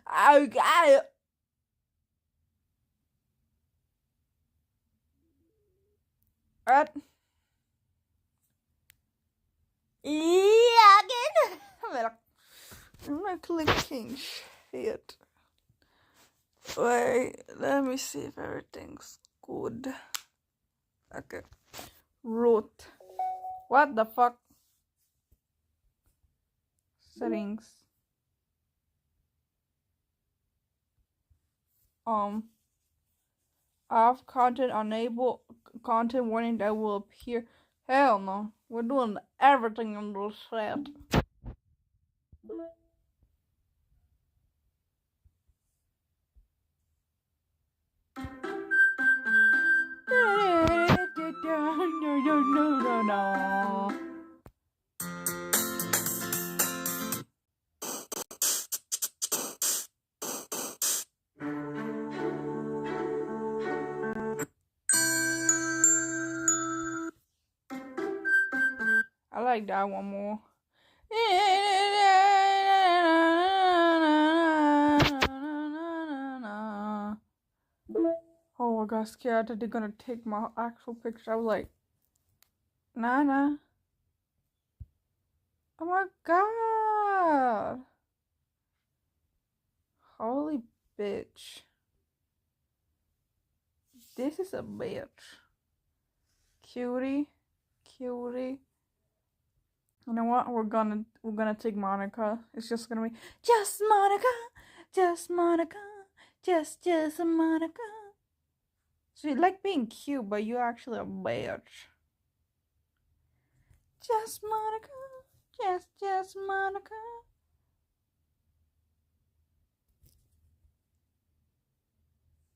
I got it. What? Yeah, again. I'm not clicking shit. Wait, let me see if everything's good. Okay. Root. What the fuck? Settings. Off content, enable content warning that will appear. Hell no. We're doing everything on this set. No. I like that one more. Oh, I got scared that they're gonna take my actual picture. I was like, nah. Oh my god. Holy bitch. This is a bitch. Cutie. You know what? We're gonna take Monica. It's just gonna be just Monica, just Monica, just Monica. So you like being cute, but you're actually a bitch. Just Monica, just Monica.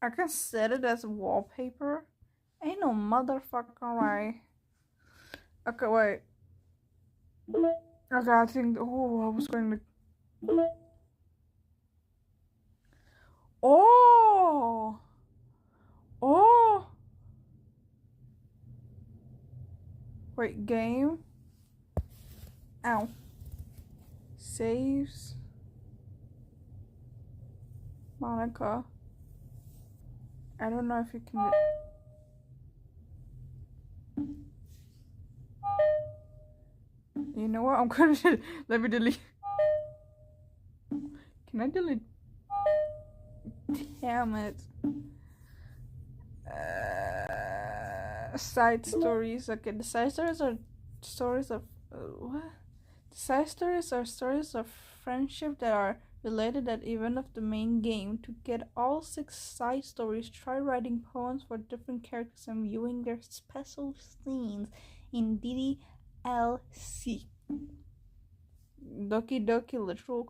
I can set it as wallpaper. Ain't no motherfucking way. Okay, wait. Okay, I think. Oh, I was going to. Oh! Wait, game. Ow. Saves. Monica. I don't know if you can. You know what? I'm gonna let me delete. Can I delete? Damn it. Side stories. Okay, the side stories are stories of what? The side stories are stories of friendship that are related at the event of the main game. To get all 6 side stories, try writing poems for different characters and viewing their special scenes in DDLC. Doki-doki literal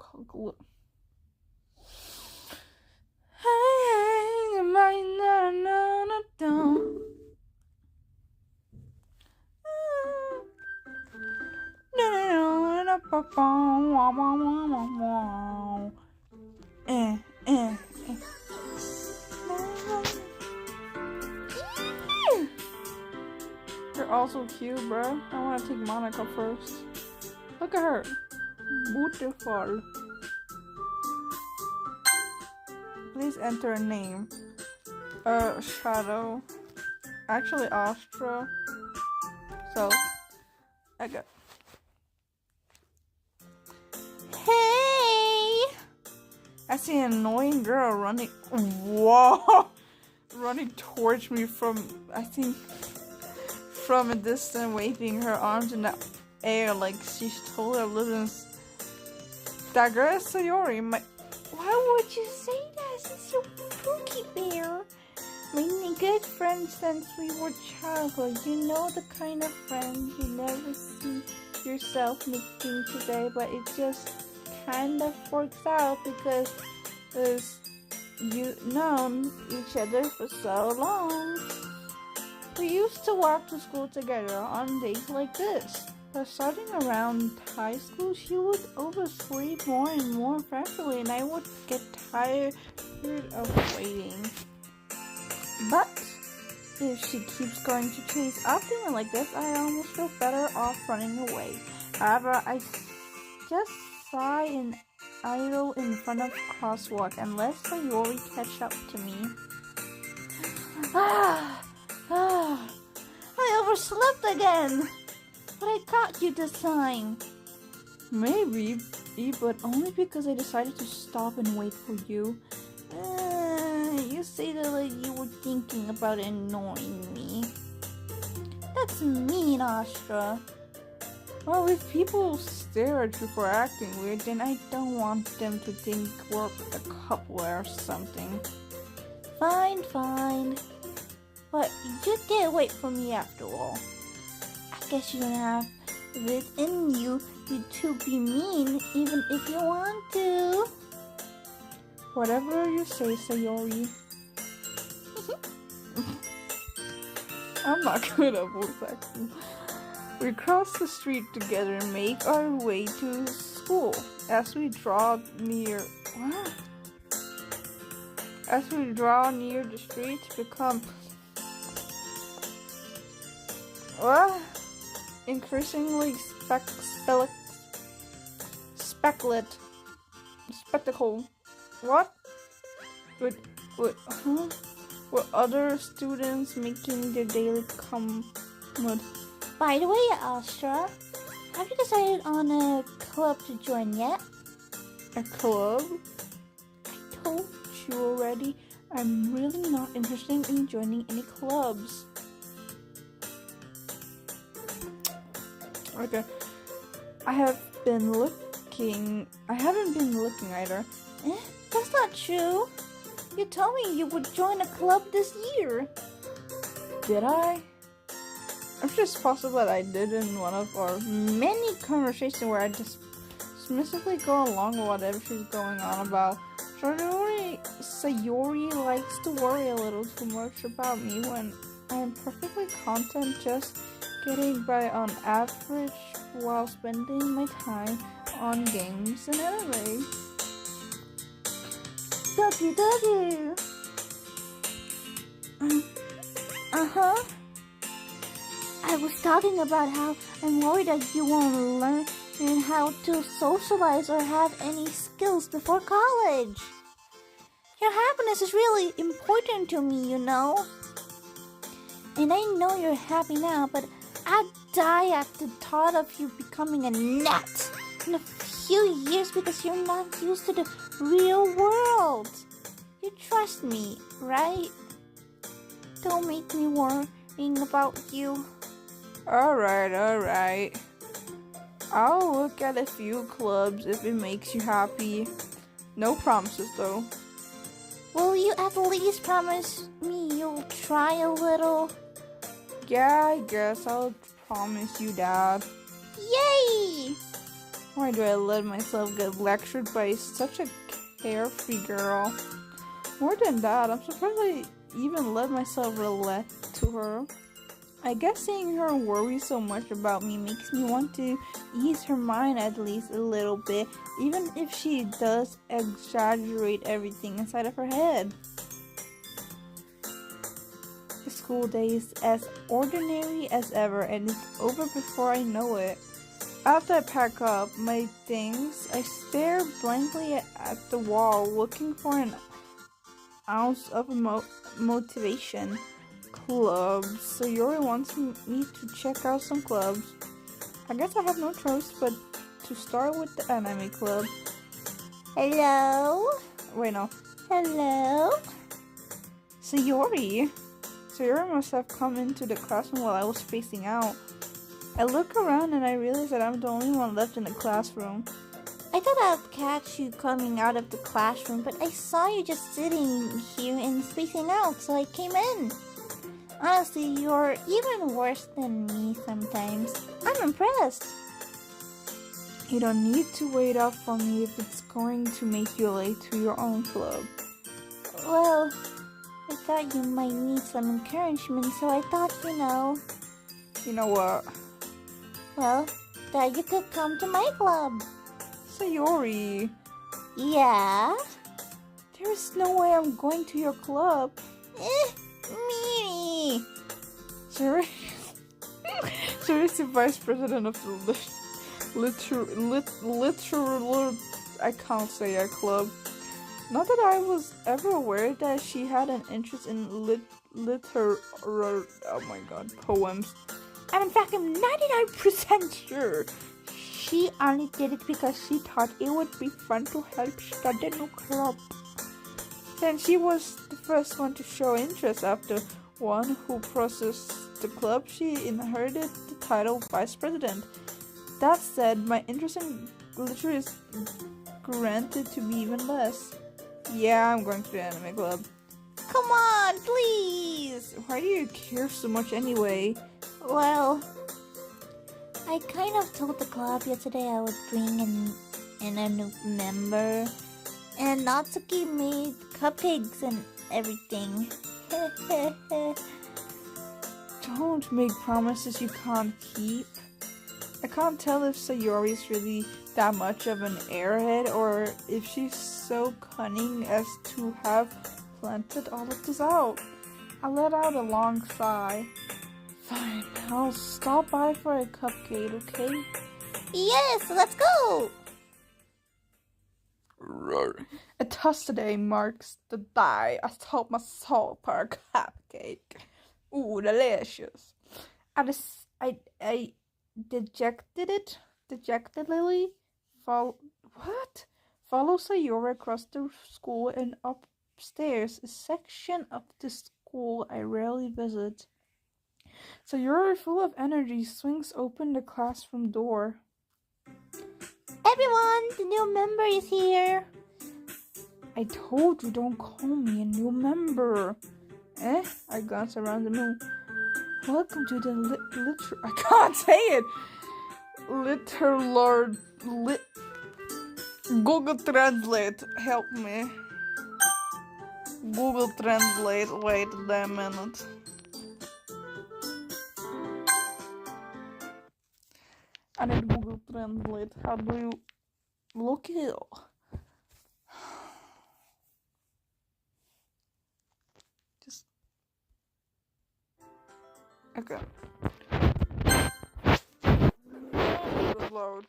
You're also cute, bro. I want to take Monica first. Look at her. Beautiful. Please enter a name. Shadow. Actually, Astro. So, I got. Hey! I see an annoying girl running. Whoa! Running towards me from, I think, from a distance, waving her arms in the air like she's totally oblivious. That girl is Sayori. Why would you say that? She's your Pookie Bear. We've been good friends since we were childhood. You know the kind of friend you never see yourself making today, but it just kind of works out because you've known each other for so long. We used to walk to school together on days like this. But starting around high school, she would oversleep more and more frequently, and I would get tired of waiting. But if she keeps going to chase after me like this, I almost feel better off running away. However, I just sigh and idle in front of crosswalk unless Sayori catch up to me. I overslept again. But I caught you this time. Maybe, but only because I decided to stop and wait for you. You say that like you were thinking about annoying me. That's mean, Astra. Well, if people stare at you for acting weird, then I don't want them to think we're a couple or something. Fine. But you did wait for me after all. I guess you don't have it in you to be mean, even if you want to. Whatever you say, Sayori. I'm not good at voice acting. We cross the street together and make our way to school. As we draw near the street, become increasingly spectacle. What? With other students making their daily commute. By the way, Astra, have you decided on a club to join yet? A club? I told you already, I'm really not interested in joining any clubs. Okay. I haven't been looking either. That's not true. You told me you would join a club this year. Did I? I'm sure it's possible that I did in one of our many conversations where I just submissively go along with whatever she's going on about. Sayori likes to worry a little too much about me when I'm perfectly content just getting by on average while spending my time on games and anime. Doki-doki! I was talking about how I'm worried that you won't learn how to socialize or have any skills before college. Your happiness is really important to me, you know. And I know you're happy now, but I'd die at the thought of you becoming a nut in a few years because you're not used to the real world. You trust me, right? Don't make me worrying about you. Alright. I'll look at a few clubs if it makes you happy. No promises though. Will you at least promise me you'll try a little? Yeah, I guess I'll promise you that. Yay! Why do I let myself get lectured by such a carefree girl? More than that, I'm surprised I even let myself relate to her. I guess seeing her worry so much about me makes me want to ease her mind at least a little bit, even if she does exaggerate everything inside of her head. The school day is as ordinary as ever and it's over before I know it. After I pack up my things, I stare blankly at the wall looking for an ounce of motivation. Clubs. Sayori wants me to check out some clubs. I guess I have no choice but to start with the anime club. Hello? Wait, no. Hello? Sayori must have come into the classroom while I was spacing out. I look around and I realize that I'm the only one left in the classroom. I thought I'd catch you coming out of the classroom, but I saw you just sitting here and spacing out, so I came in. Honestly, you're even worse than me sometimes. I'm impressed. You don't need to wait up for me if it's going to make you late to your own club. Well, I thought you might need some encouragement, so I thought, you know. You know what? Well, that you could come to my club. Sayori. Yeah? There's no way I'm going to your club. Me. Sayori's the vice president of the literal I can't say a club. Not that I was ever aware that she had an interest in oh my god, poems. And in fact, I'm 99% sure she only did it because she thought it would be fun to help start a new club. Then she was the first one to show interest. After one who processed the club, she inherited the title vice president. That said, my interest in literature is granted to be even less. Yeah, I'm going to the anime club. Come on, please! Why do you care so much anyway? Well, I kind of told the club yesterday I would bring in a new member. And Natsuki made cupcakes and everything. Don't make promises you can't keep. I can't tell if Sayori's really that much of an airhead or if she's so cunning as to have planted all of this out. I let out a long sigh. Fine, I'll stop by for a cupcake, okay? Yes, let's go! A toast today marks the day I sold my soul for a cupcake. Ooh, delicious. I dejectedly follow Sayori across the school and upstairs, a section of the school I rarely visit. Sayori, full of energy, swings open the classroom door. Everyone, the new member is here. I told you, don't call me a new member. I glance around the room. Welcome to the I can't say it. Google Translate, help me. Google Translate, wait a minute. I need Google Translate. How do you look it? Just okay. Good Lord.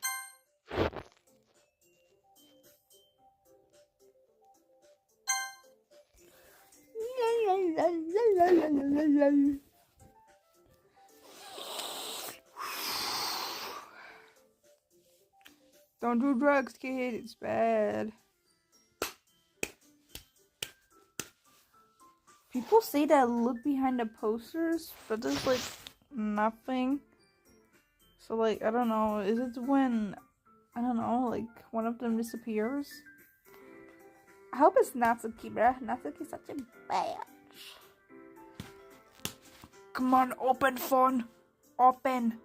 Don't do drugs, kid. It's bad. People say that look behind the posters, but there's like nothing. So like, I don't know. Is it when, I don't know, like one of them disappears? I hope it's Natsuki, bruh. Natsuki's such a bitch. Come on, open phone. Open.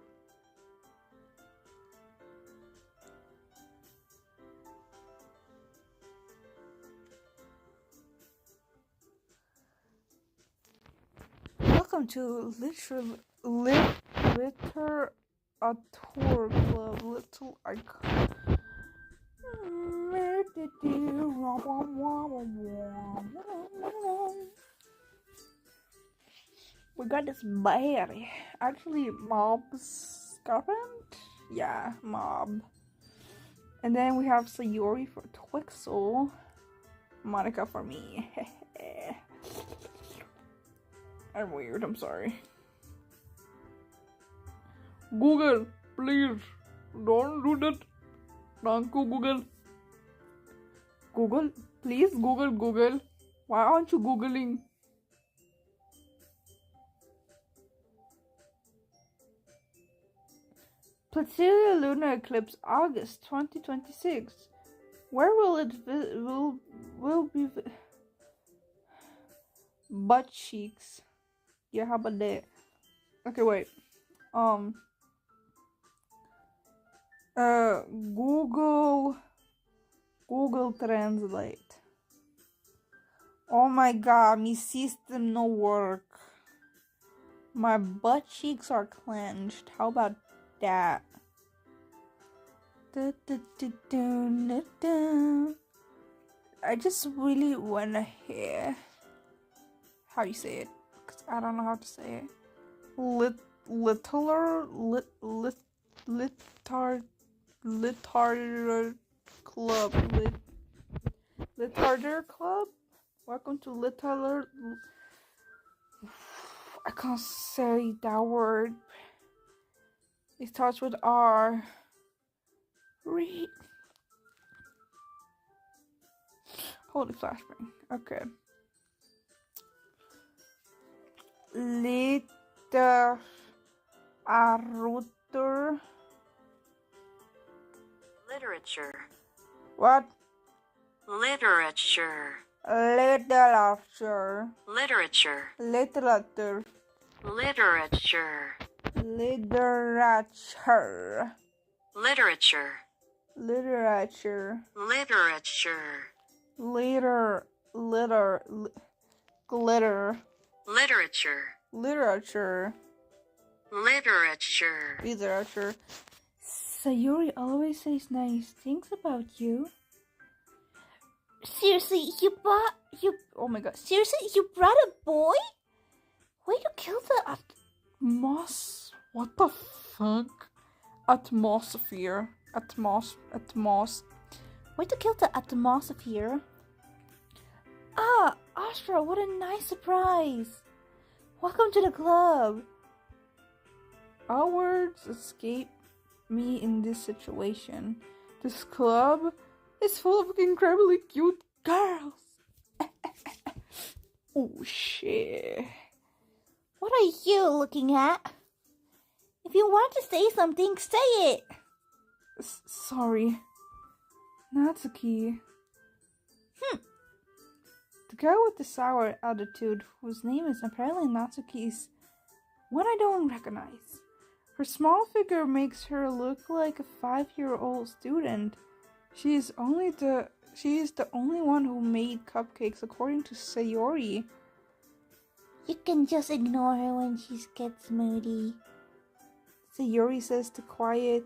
Welcome to Literature Club. Little icon. We got this bear. Actually, Mob's girlfriend? Yeah, Mob. And then we have Sayori for Twixel. Monica for me. I'm weird, I'm sorry. Google, please. Don't do that. Thank you, Google. Google, please, Google. Why aren't you Googling? Placidia lunar eclipse, August 2026. Where will it be? Butt cheeks. Yeah, how about that? Okay, wait. Google Translate. Oh my god, my system no work. My butt cheeks are clenched. How about that? I just really wanna hear how you say it, because I don't know how to say it. Litard club? Litarder Club? Welcome to Litarder. I can't say that word. It starts with R. Read. Holy flashbang. Okay. Literatur. Literature. What? Literature. Literature. Literature. Literature. Literature. Literature. Literature. Literature. Literature. Glitter. Literature. Literature. Literature. Literature. Sayuri always says nice things about you. Seriously, Oh my god. Seriously, you brought a boy? Way to kill the What the fuck? Atmosphere. Way to kill the atmosphere. Ah, Astro, what a nice surprise. Welcome to the club. Our words escape me in this situation. This club is full of incredibly cute girls. Oh shit. What are you looking at? If you want to say something, say it. Sorry. Natsuki. The girl with the sour attitude, whose name is apparently Natsuki, is one I don't recognize. Her small figure makes her look like a 5-year-old student. She is the only one who made cupcakes, according to Sayori. You can just ignore her when she gets moody. Sayori says to quiet.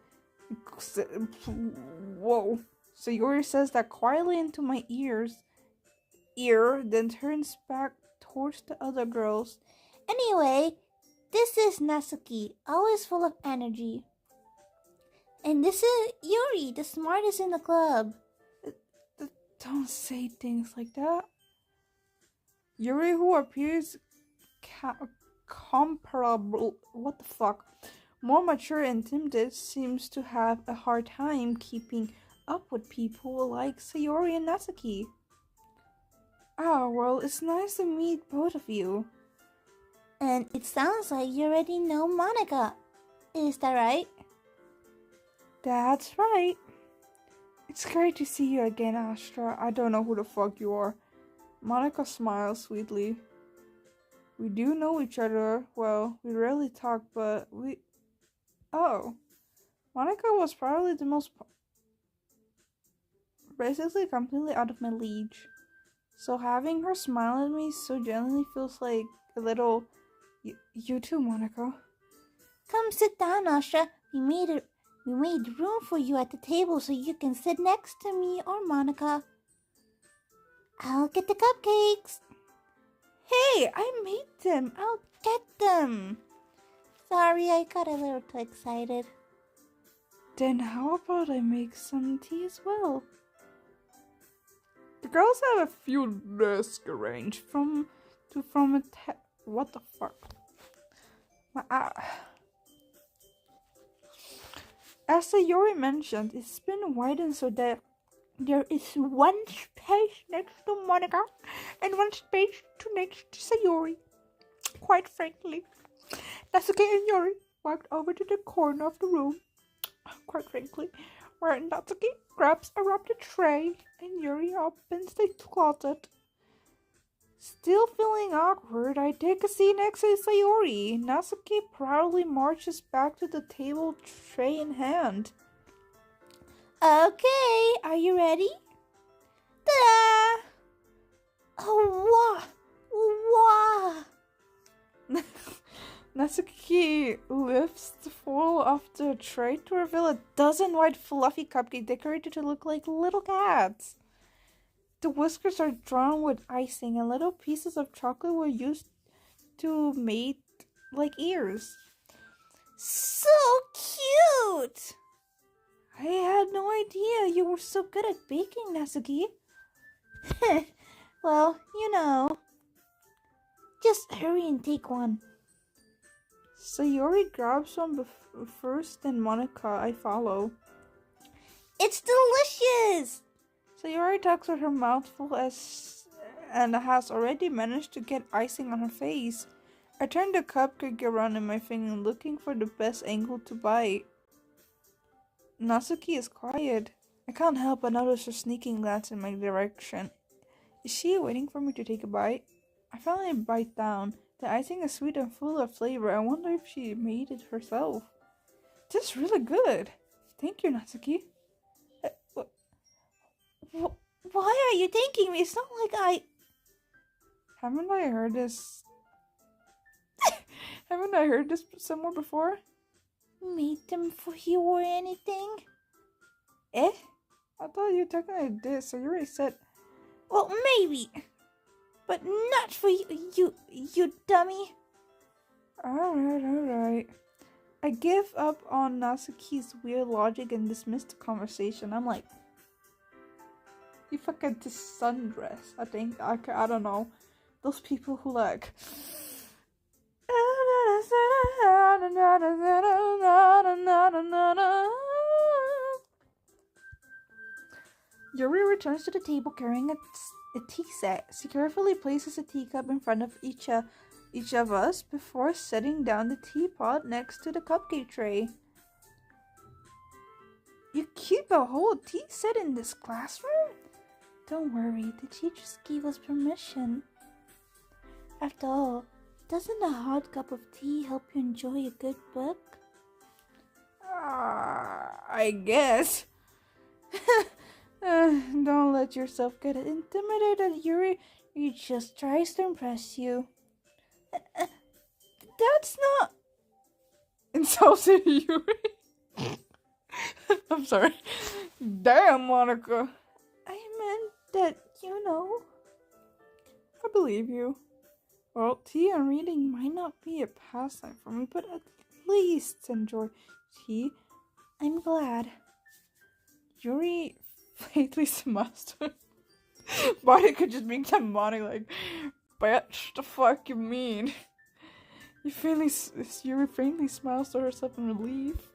Whoa. Sayori says that quietly into my ear, then turns back towards the other girls. Anyway, this is Natsuki, always full of energy. And this is Yuri, the smartest in the club. Don't say things like that. Yuri, who appears comparable, what the fuck, more mature and timid, seems to have a hard time keeping up with people like Sayori and Natsuki. Oh, well, it's nice to meet both of you. And it sounds like you already know Monica. Is that right? That's right. It's great to see you again, Astra. I don't know who the fuck you are. Monica smiles sweetly. We do know each other. Well, we rarely talk, but we... Oh. Monica was probably the most... basically completely out of my league. So having her smile at me so gently feels like a little... You too, Monica. Come sit down, Astra. We made room for you at the table so you can sit next to me or Monica. I'll get the cupcakes. Hey, I made them. I'll get them. Sorry, I got a little too excited. Then how about I make some tea as well? The girls have a few desks arranged from a what the fuck? As Sayori mentioned, it's been widened so that there is one space next to Monica and one space next to Sayori. Quite frankly, Natsuki and Yuri walked over to the corner of the room. Quite frankly, where Natsuki grabs a wrapped tray and Yuri opens the closet. Still feeling awkward, I take a seat next to Sayori. Natsuki proudly marches back to the table, tray in hand. Okay, are you ready? Ta-da! Oh, wow! Natsuki lifts full of the tray to reveal a dozen white fluffy cupcakes decorated to look like little cats. The whiskers are drawn with icing and little pieces of chocolate were used to make like ears. So cute! I had no idea you were so good at baking, Natsuki. Well, you know. Just hurry and take one. Sayori grabs one first, then Monica, I follow. It's delicious! Sayori talks with her mouth full and has already managed to get icing on her face. I turn the cupcake around in my finger, looking for the best angle to bite. Natsuki is quiet. I can't help but notice her sneaking glance in my direction. Is she waiting for me to take a bite? I finally bite down. The icing is sweet and full of flavor. I wonder if she made it herself. This is really good. Thank you, Natsuki. Why are you thanking me? It's not like I... Haven't I heard this... Haven't I heard this somewhere before? Made them for you or anything? Eh? I thought you technically did, so you already said... Well, maybe. But not for you, you dummy. Alright. I give up on Natsuki's weird logic and dismiss the conversation. I'm like... You fucking this sundress, I think. I don't know. Those people who like... Yuri returns to the table carrying a tea set. She carefully places a teacup in front of each of us before setting down the teapot next to the cupcake tray. You keep a whole tea set in this classroom? Don't worry, the teachers gave us permission. After all, doesn't a hot cup of tea help you enjoy a good book? I guess. Don't let yourself get intimidated, Yuri. He just tries to impress you. That's not insulting, Yuri. I'm sorry. Damn, Monica. I meant that, you know. I believe you. Well, tea and reading might not be a pastime for me, but at least enjoy tea. I'm glad. Yuri faintly smiles to him. Monica just being demonic, like, bitch, the fuck you mean? Yuri faintly smiles to herself in relief.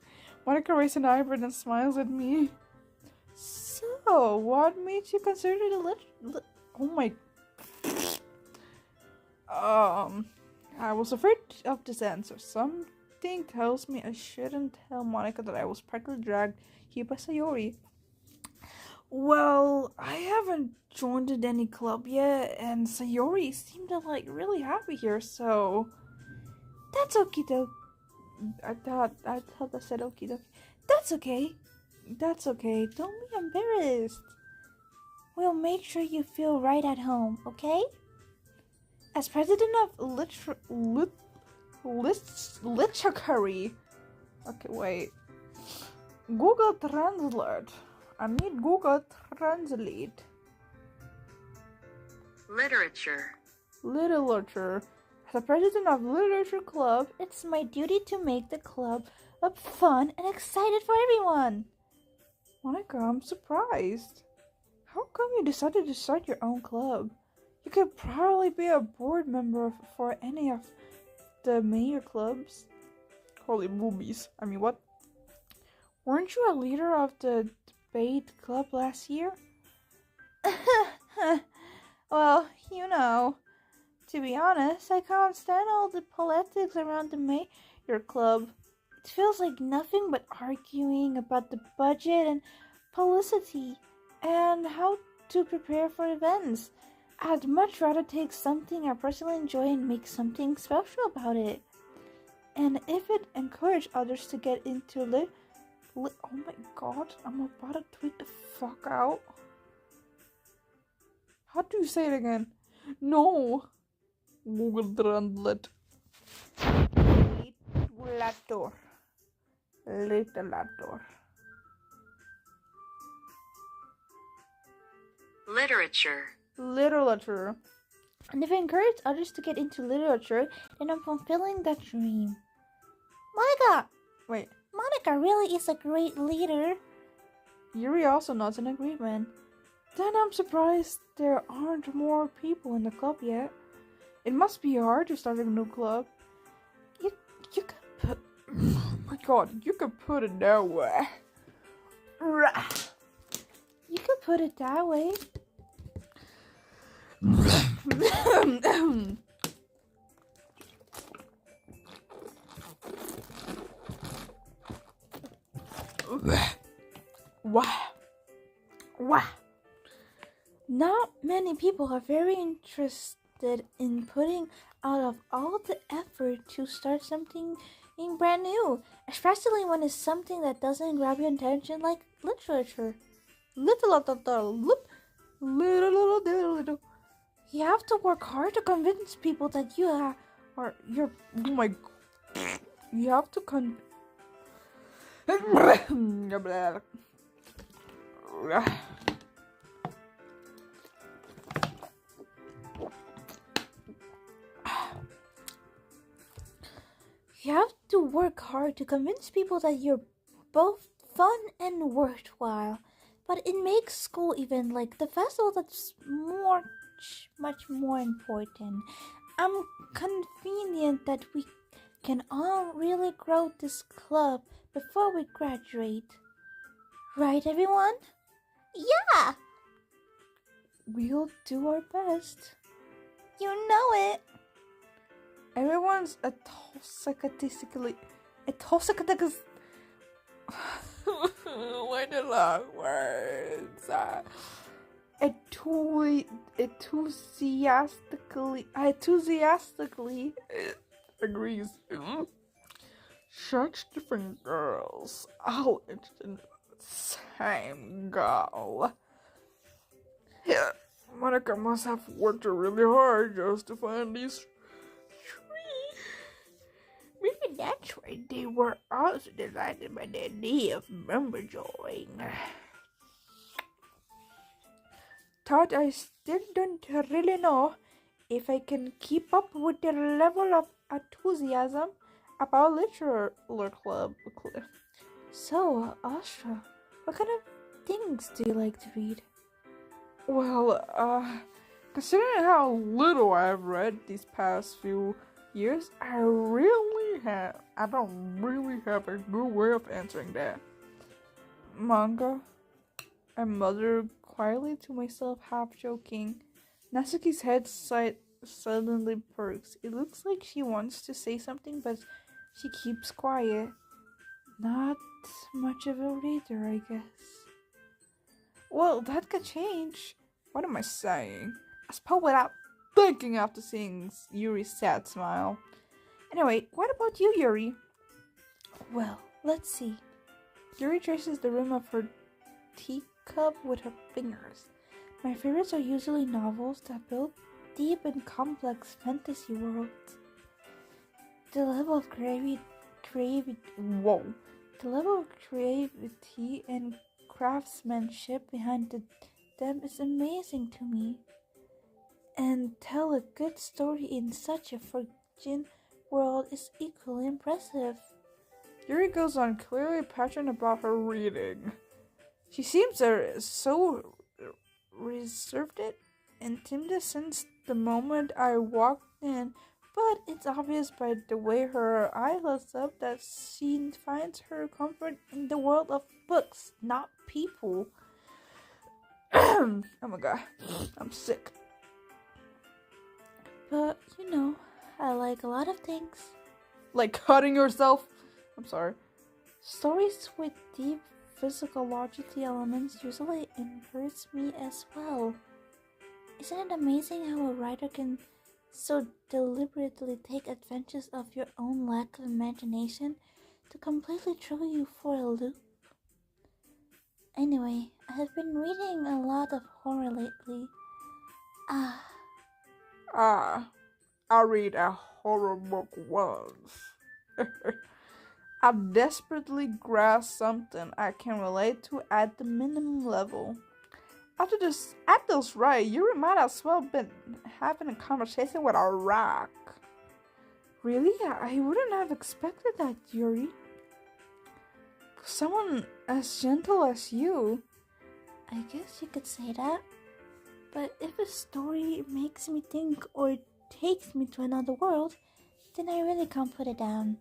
Monica raises an eyebrow and smiles at me. So, what made you consider the oh my... I was afraid of this answer. Something tells me I shouldn't tell Monica that I was practically dragged here by Sayori. Well, I haven't joined any club yet, and Sayori seemed to like really happy here, so that's okie-dokie. I thought I said okie-dokie. That's okay. Don't be embarrassed. We'll make sure you feel right at home, okay? As president of Literature. Okay, wait. Google Translate. I need Google Translate. Literature. As a president of Literature Club, it's my duty to make the club fun and excited for everyone. Monica, I'm surprised. How come you decided to start your own club? You could probably be a board member for any of the major clubs. Holy boobies. I mean, what? Weren't you a leader of the debate club last year? Well, you know, to be honest, I can't stand all the politics around the major club. It feels like nothing but arguing about the budget and publicity and how to prepare for events. I'd much rather take something I personally enjoy and make something special about it. And if it encouraged others to get into oh my god, I'm about to tweak the fuck out. How do you say it again? No. Google Translate. Literature. And if I encourage others to get into literature, then I'm fulfilling that dream. Monica! Wait. Monica really is a great leader. Yuri also nods in agreement. Then I'm surprised there aren't more people in the club yet. It must be hard to start a new club. You could put... Oh my god, you could put it that way. You could put it that way. Wow. Not many people are very interested in putting out of all the effort to start something brand new, especially when it's something that doesn't grab your attention like literature. Little. You have to work hard to convince people that you are, or you're, oh my, you have to You have to work hard to convince people that you're both fun and worthwhile. But it makes school event like the festival that's much more important. I'm convenient that we can all really grow this club before we graduate. Right, everyone? Yeah, We'll do our best. you know it. Everyone's why the long words? Enthusiastically agrees. Such different girls, all interested in the same goal. Yeah, Monica must have worked really hard just to find these three. Maybe that's why they were also delighted by the idea of member joining. Thought I still don't really know if I can keep up with the level of enthusiasm about literature club. So, Astro, what kind of things do you like to read? Well, considering how little I've read these past few years, I don't really have a good way of answering that. Manga? I muttered quietly to myself, half joking. Natsuki's head suddenly perks. It looks like she wants to say something, but she keeps quiet. Not much of a reader, I guess. Well, that could change. What am I saying? I spoke without thinking after seeing Yuri's sad smile. Anyway, what about you, Yuri? Well, let's see. Yuri traces the rim of her teacup with her fingers. My favorites are usually novels that build deep and complex fantasy worlds. The level of creativity and craftsmanship behind them is amazing to me. And tell a good story in such a forgotten world is equally impressive. Yuri goes on, clearly passionate about her reading. She seems so reserved and timid since the moment I walked in, but it's obvious by the way her eye lights up that she finds her comfort in the world of books, not people. Oh my god, I'm sick. But, I like a lot of things. Like cutting yourself? I'm sorry. Stories with deep physiological elements usually interest me as well. Isn't it amazing how a writer can so deliberately take advantage of your own lack of imagination to completely throw you for a loop? Anyway, I have been reading a lot of horror lately. I read a horror book once. I desperately grasp something I can relate to at the minimum level. After those right, you might as well been having a conversation with a rock. Really? I wouldn't have expected that, Yuri. Someone as gentle as you. I guess you could say that. But if a story makes me think or takes me to another world, then I really can't put it down.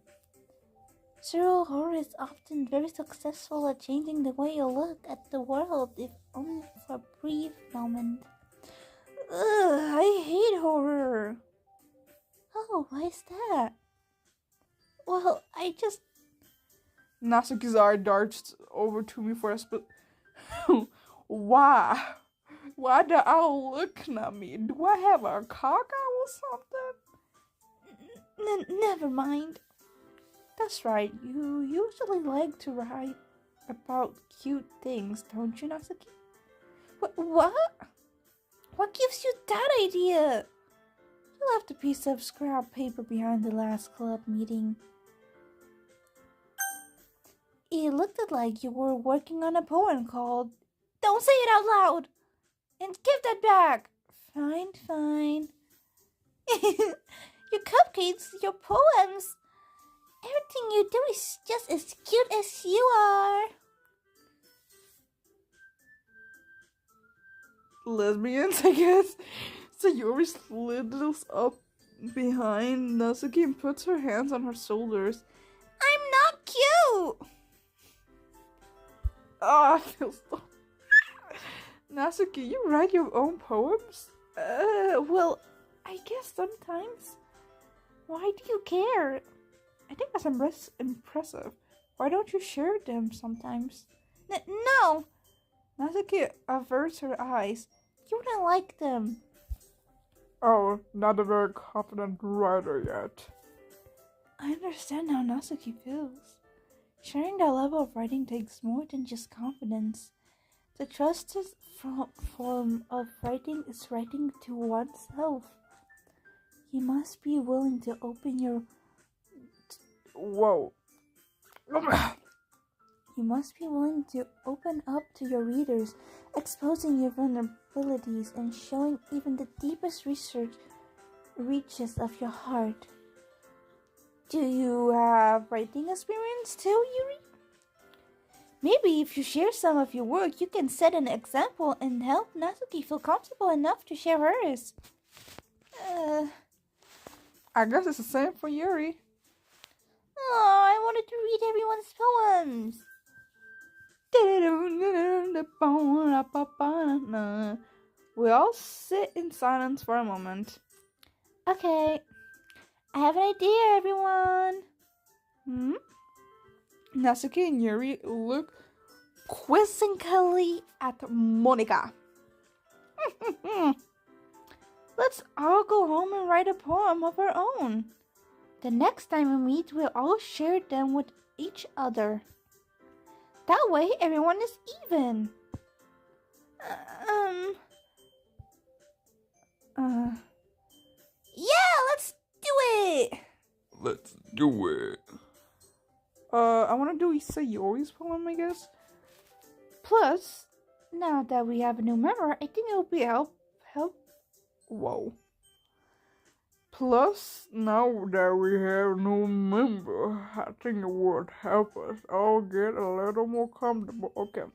Surreal horror is often very successful at changing the way you look at the world, if only for a brief moment. Ugh, I hate horror. Oh, why is that? Well, I just... Natsuki's eye darts over to me for a split. Why? Why the owl looking at me? Do I have a cock eye or something? Never mind. That's right, you usually like to write about cute things, don't you, Natsuki? What? What gives you that idea? You left a piece of scrap paper behind the last club meeting. It looked like you were working on a poem called Don't Say It Out Loud! And give that back! Fine. Your cupcakes, your poems, everything you do is just as cute as you are. Lesbians, I guess. Sayori slithers up behind Natsuki and puts her hands on her shoulders. I'm not cute! I feel so... Natsuki, you write your own poems? Well, I guess sometimes. Why do you care? I think that's impressive. Why don't you share them sometimes? No! Natsuki averts her eyes. You wouldn't like them. Oh, not a very confident writer yet. I understand how Natsuki feels. Sharing that level of writing takes more than just confidence. The trusted form of writing is writing to oneself. You must be willing to open your... Whoa. You must be willing to open up to your readers, exposing your vulnerabilities and showing even the deepest reaches of your heart. Do you have writing experience too, Yuri? Maybe if you share some of your work, you can set an example and help Natsuki feel comfortable enough to share hers. I guess it's the same for Yuri. Oh, I wanted to read everyone's poems. We all sit in silence for a moment. Okay, I have an idea, everyone. Natsuki and Yuri look quizzically at Monica. Let's all go home and write a poem of our own. The next time we meet, we'll all share them with each other. That way, everyone is even. Yeah, let's do it. Let's do it. I want to do Sayori's poem, I guess. Plus, now that we have a new member, I think it will be help. Whoa. Plus, now that we have a new member, I think it would help us all get a little more comfortable. Okay.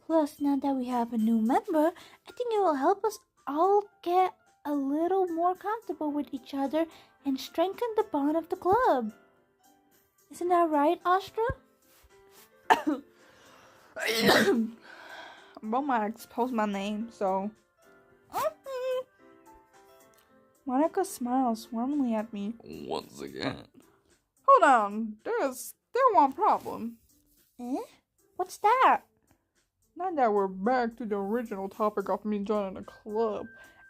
Plus, now that we have a new member, I think it will help us all get a little more comfortable with each other and strengthen the bond of the club. Isn't that right, Astro? But might expose my name, so... Monica smiles warmly at me. Once again. Hold on, there's still one problem. Eh? What's that? Now that we're back to the original topic of me joining a club,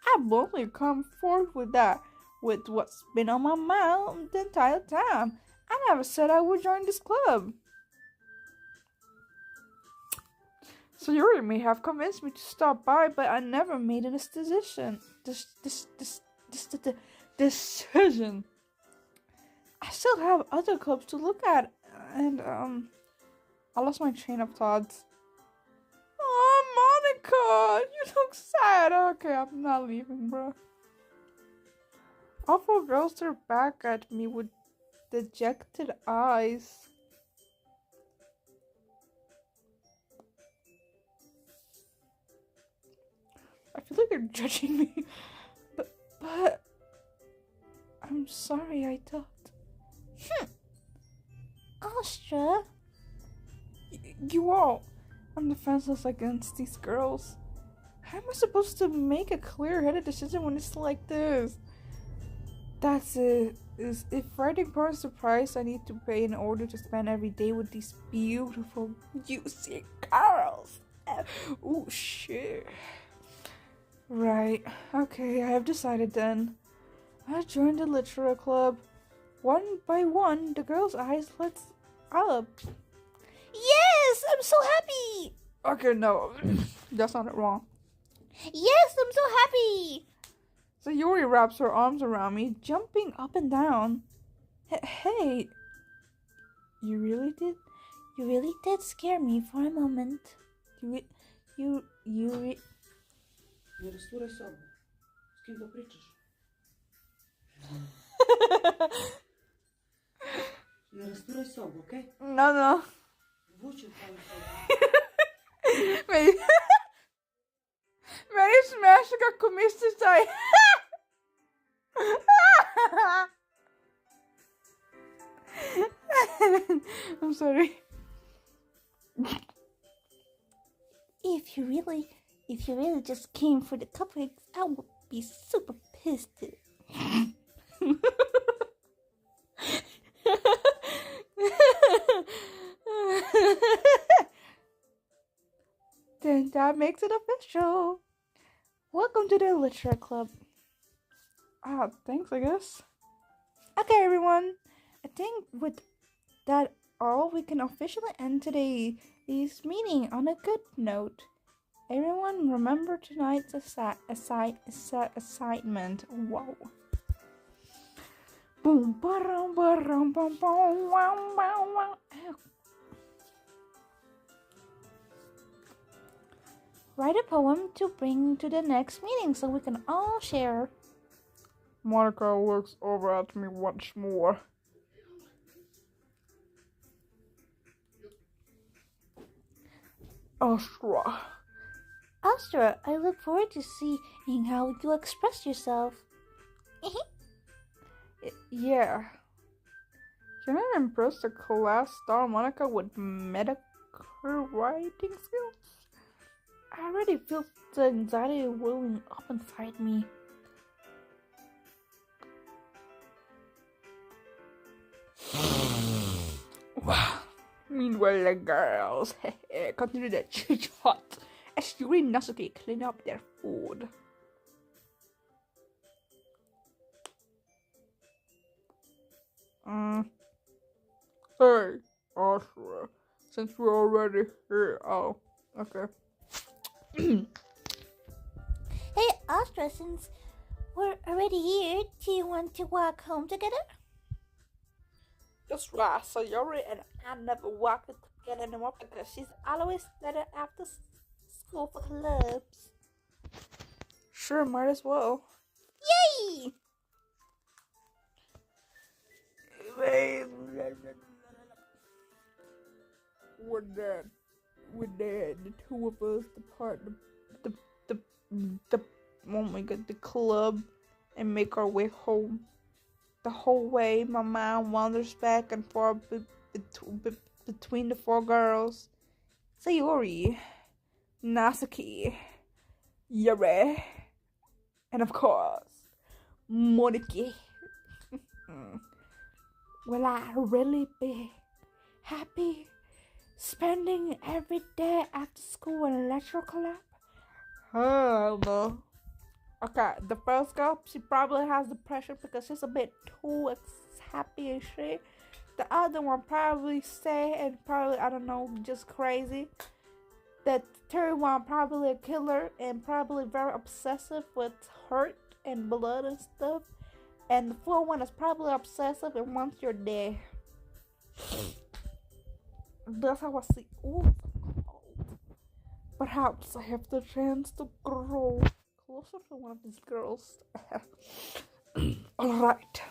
I've only come forth with that, with what's been on my mind the entire time. I never said I would join this club. So Yuri may have convinced me to stop by, but I never made a decision. Decision. I still have other clubs to look at, and I lost my train of thoughts. Oh, Monica, you look sad. Okay, I'm not leaving, bro. All four girls stare back at me with dejected eyes. I feel like you're judging me. But I'm sorry, I thought. Astra? You all, I'm defenseless against these girls. How am I supposed to make a clear-headed decision when it's like this? That's it. Is if writing part is the price I need to pay in order to spend every day with these beautiful, juicy girls. Oh shit. Right. Okay, I have decided then. I joined the literature club. One by one, the girls' eyes lit up. Yes, I'm so happy. Okay, no, that sounded wrong. Yes, I'm so happy. So Yuri wraps her arms around me, jumping up and down. Hey, you really did scare me for a moment. You Не разтурай собу. С ким да pričaš? Не разтурай собу, окей? No. Vuči u tvoju sobu. Meni smiješno kako misliš da je... I'm sorry. If you really just came for the cupcakes, I would be super pissed. Then that makes it official. Welcome to the literature club. Thanks, I guess. Okay, everyone. I think with that all, we can officially end today's meeting on a good note. Everyone, remember tonight's assignment. Wow. Boom, ba-rum, ba-rum, bum, bum, wow, wow, wow. Write a poem to bring to the next meeting so we can all share. Monica looks over at me once more. Astra, I look forward to seeing how you express yourself. Yeah. Can I impress the class star Monica with mediocre writing skills? I already feel the anxiety welling up inside me. Wow. Meanwhile, the girls continue their chit-chat as Yuri and Natsuki clean up their food. Hey, Astro, since we're already here, okay. Hey, Astra, since we're already here, do you want to walk home together? That's right, so Yuri and I never walk together anymore because she's always there after school for clubs. Sure, might as well. Yay! With the two of us depart the club and make our way home. The whole way, my mind wanders back and forth between the four girls: Sayori, Natsuki, Yuri, and of course, Moniki. Will I really be happy spending every day after school in electro club? Hell no. Okay, the first girl, she probably has depression because she's a bit too happy and shit. The other one probably sad and probably, I don't know, just crazy. The third one probably a killer and probably very obsessive with hurt and blood and stuff. And the fourth one is probably obsessive and wants your dead. That's how I see. Ooh, perhaps I have the chance to grow closer to one of these girls. Alright.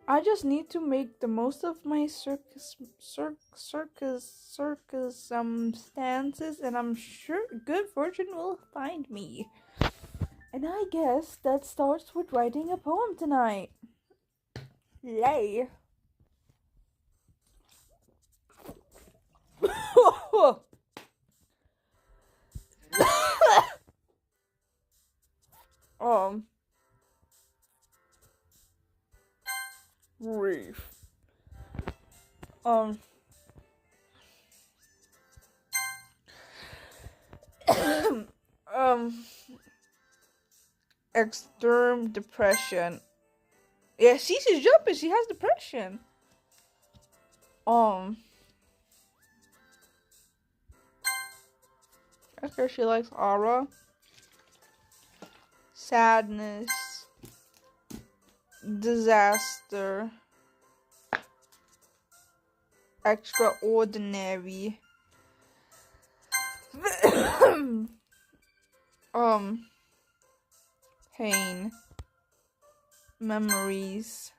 I just need to make the most of my circus stances, and I'm sure good fortune will find me. And I guess that starts with writing a poem tonight. Yay. Reef. Extreme depression. Yeah, she's jumping. She has depression. I guess she likes aura. Sadness. Disaster. Extraordinary. Pain. Memories.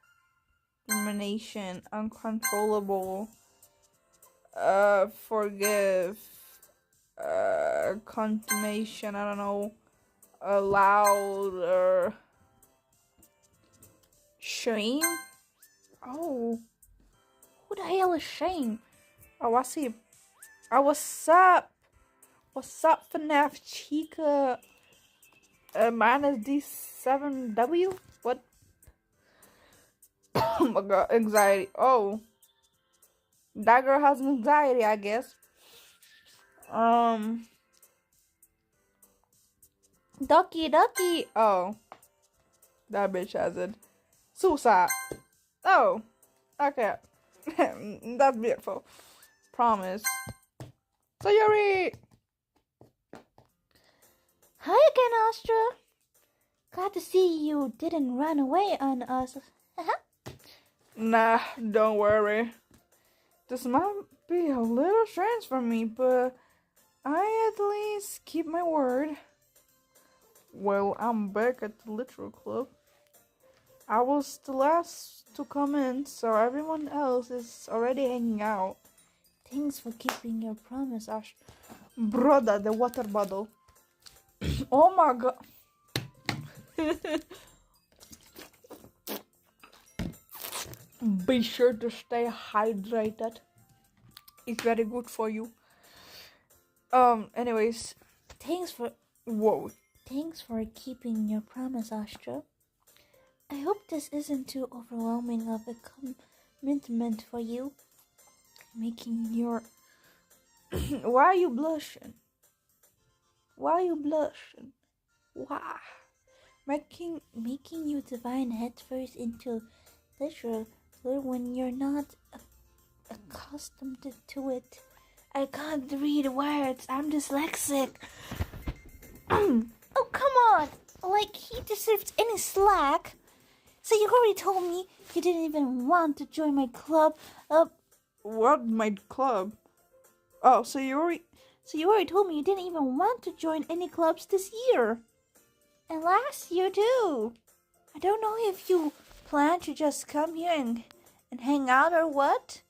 Rumination. Uncontrollable. Forgive. Consummation. I don't know. Louder. Shame? Oh. Who the hell is Shame? Oh, I see. Oh, what's up? What's up, FNAF Chica? Minus D7W? What? Oh my god, anxiety. Oh. That girl has anxiety, I guess. Doki-doki. Oh. That bitch has it. Suicide. Oh. Okay. That's beautiful. Promise. Sayori! Hi again, Astro. Glad to see you didn't run away on us. Nah, don't worry. This might be a little strange for me, but I at least keep my word. Well, I'm back at the Literal Club. I was the last to come in, so everyone else is already hanging out. Thanks for keeping your promise, Astro. Brother, the water bottle. Oh my god. Be sure to stay hydrated. It's very good for you. Anyways. Thanks for keeping your promise, Astro. I hope this isn't too overwhelming of a commitment for you. Making your... Why are you blushing? Why? Making you divine headfirst into literature when you're not accustomed to it. I can't read words. I'm dyslexic. Oh, come on. Like he deserves any slack. So you already told me you didn't even want to join my club. What, my club? Oh, so you already told me you didn't even want to join any clubs this year. And last year too. I don't know if you plan to just come here and hang out or what.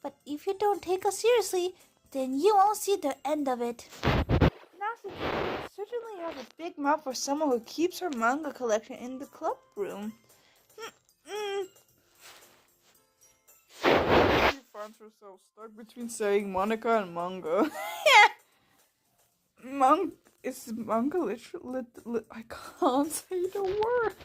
But if you don't take us seriously, then you won't see the end of it. Natsuki, you certainly have a big mouth for someone who keeps her manga collection in the club room. She finds herself stuck between saying Monica and manga. Is manga literally? I can't say the word.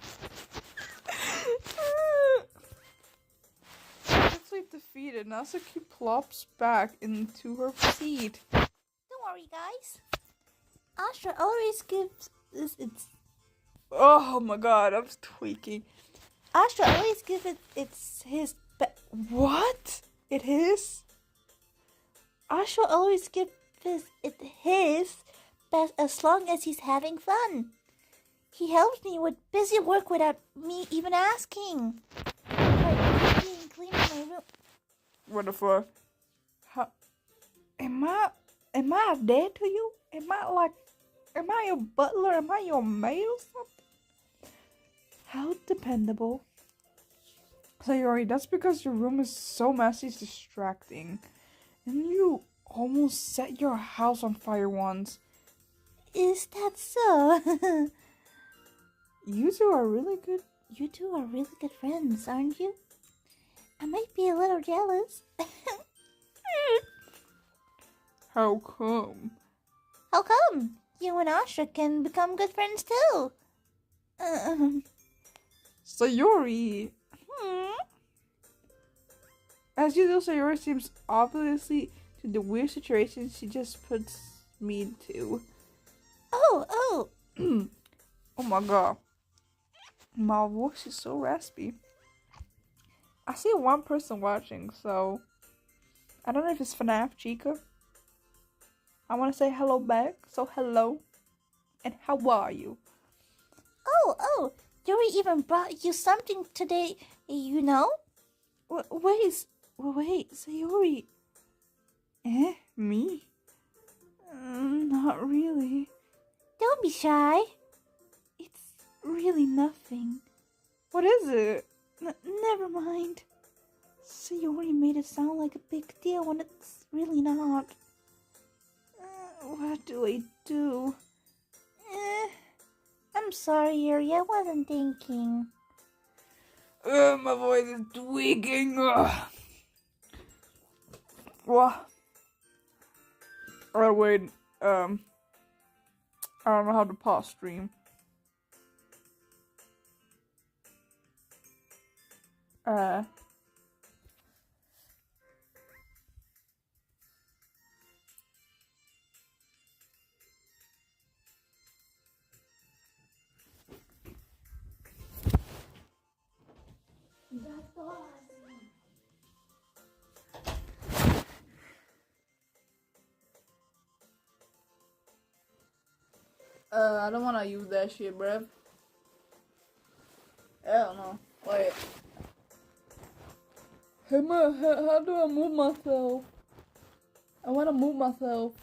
Viciously defeated, Natsuki plops back into her seat. Don't worry, guys. Astro always gives this its... Oh my god, I'm tweaking. Astro always gives it his What? It is? Astro always gives it his best as long as he's having fun. He helps me with busy work without me even asking. Like cleaning my room. What the fuck? Am I dead to you? Am I your butler? Am I your maid or something? How dependable. Sayori, that's because your room is so messy it's distracting. And you almost set your house on fire once. Is that so? You two are really good. You two are really good friends, aren't you? I might be a little jealous. How come? How come? You and Astro can become good friends too. Sayori! As usual, Sayori seems obviously to the weird situation she just puts me into. Oh. Oh my god. My voice is so raspy. I see one person watching, so I don't know if it's FNAF Chica. I want to say hello back, so hello. And how are you? Oh. Yuri even brought you something today, you know? Wait, Sayori. Me? Not really. Don't be shy. It's really nothing. What is it? Never mind. Sayori made it sound like a big deal when it's really not. What do I do? I'm sorry, Yuri. I wasn't thinking. My voice is tweaking. What? Oh wait. I don't know how to pause stream. That's awesome. I don't wanna use that shit, bruv. Hell no. Wait. Hey, how do I move myself? I wanna move myself.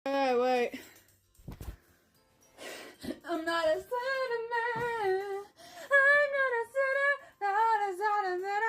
Wait. I'm not a sinner man. I'm not a sinner. Not a sinner man.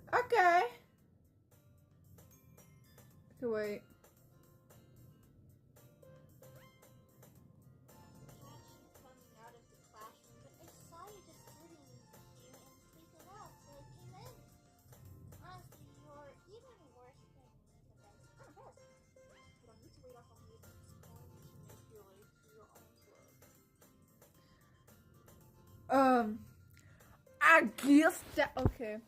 Okay. Okay, wait. Coming out of the classroom, but I saw you just sitting here and sleeping out, so I came in. Honestly, you're even worse than Elizabeth. I'm best. You don't need to wait up on me. It's going to make you late to your own club. I guess that okay.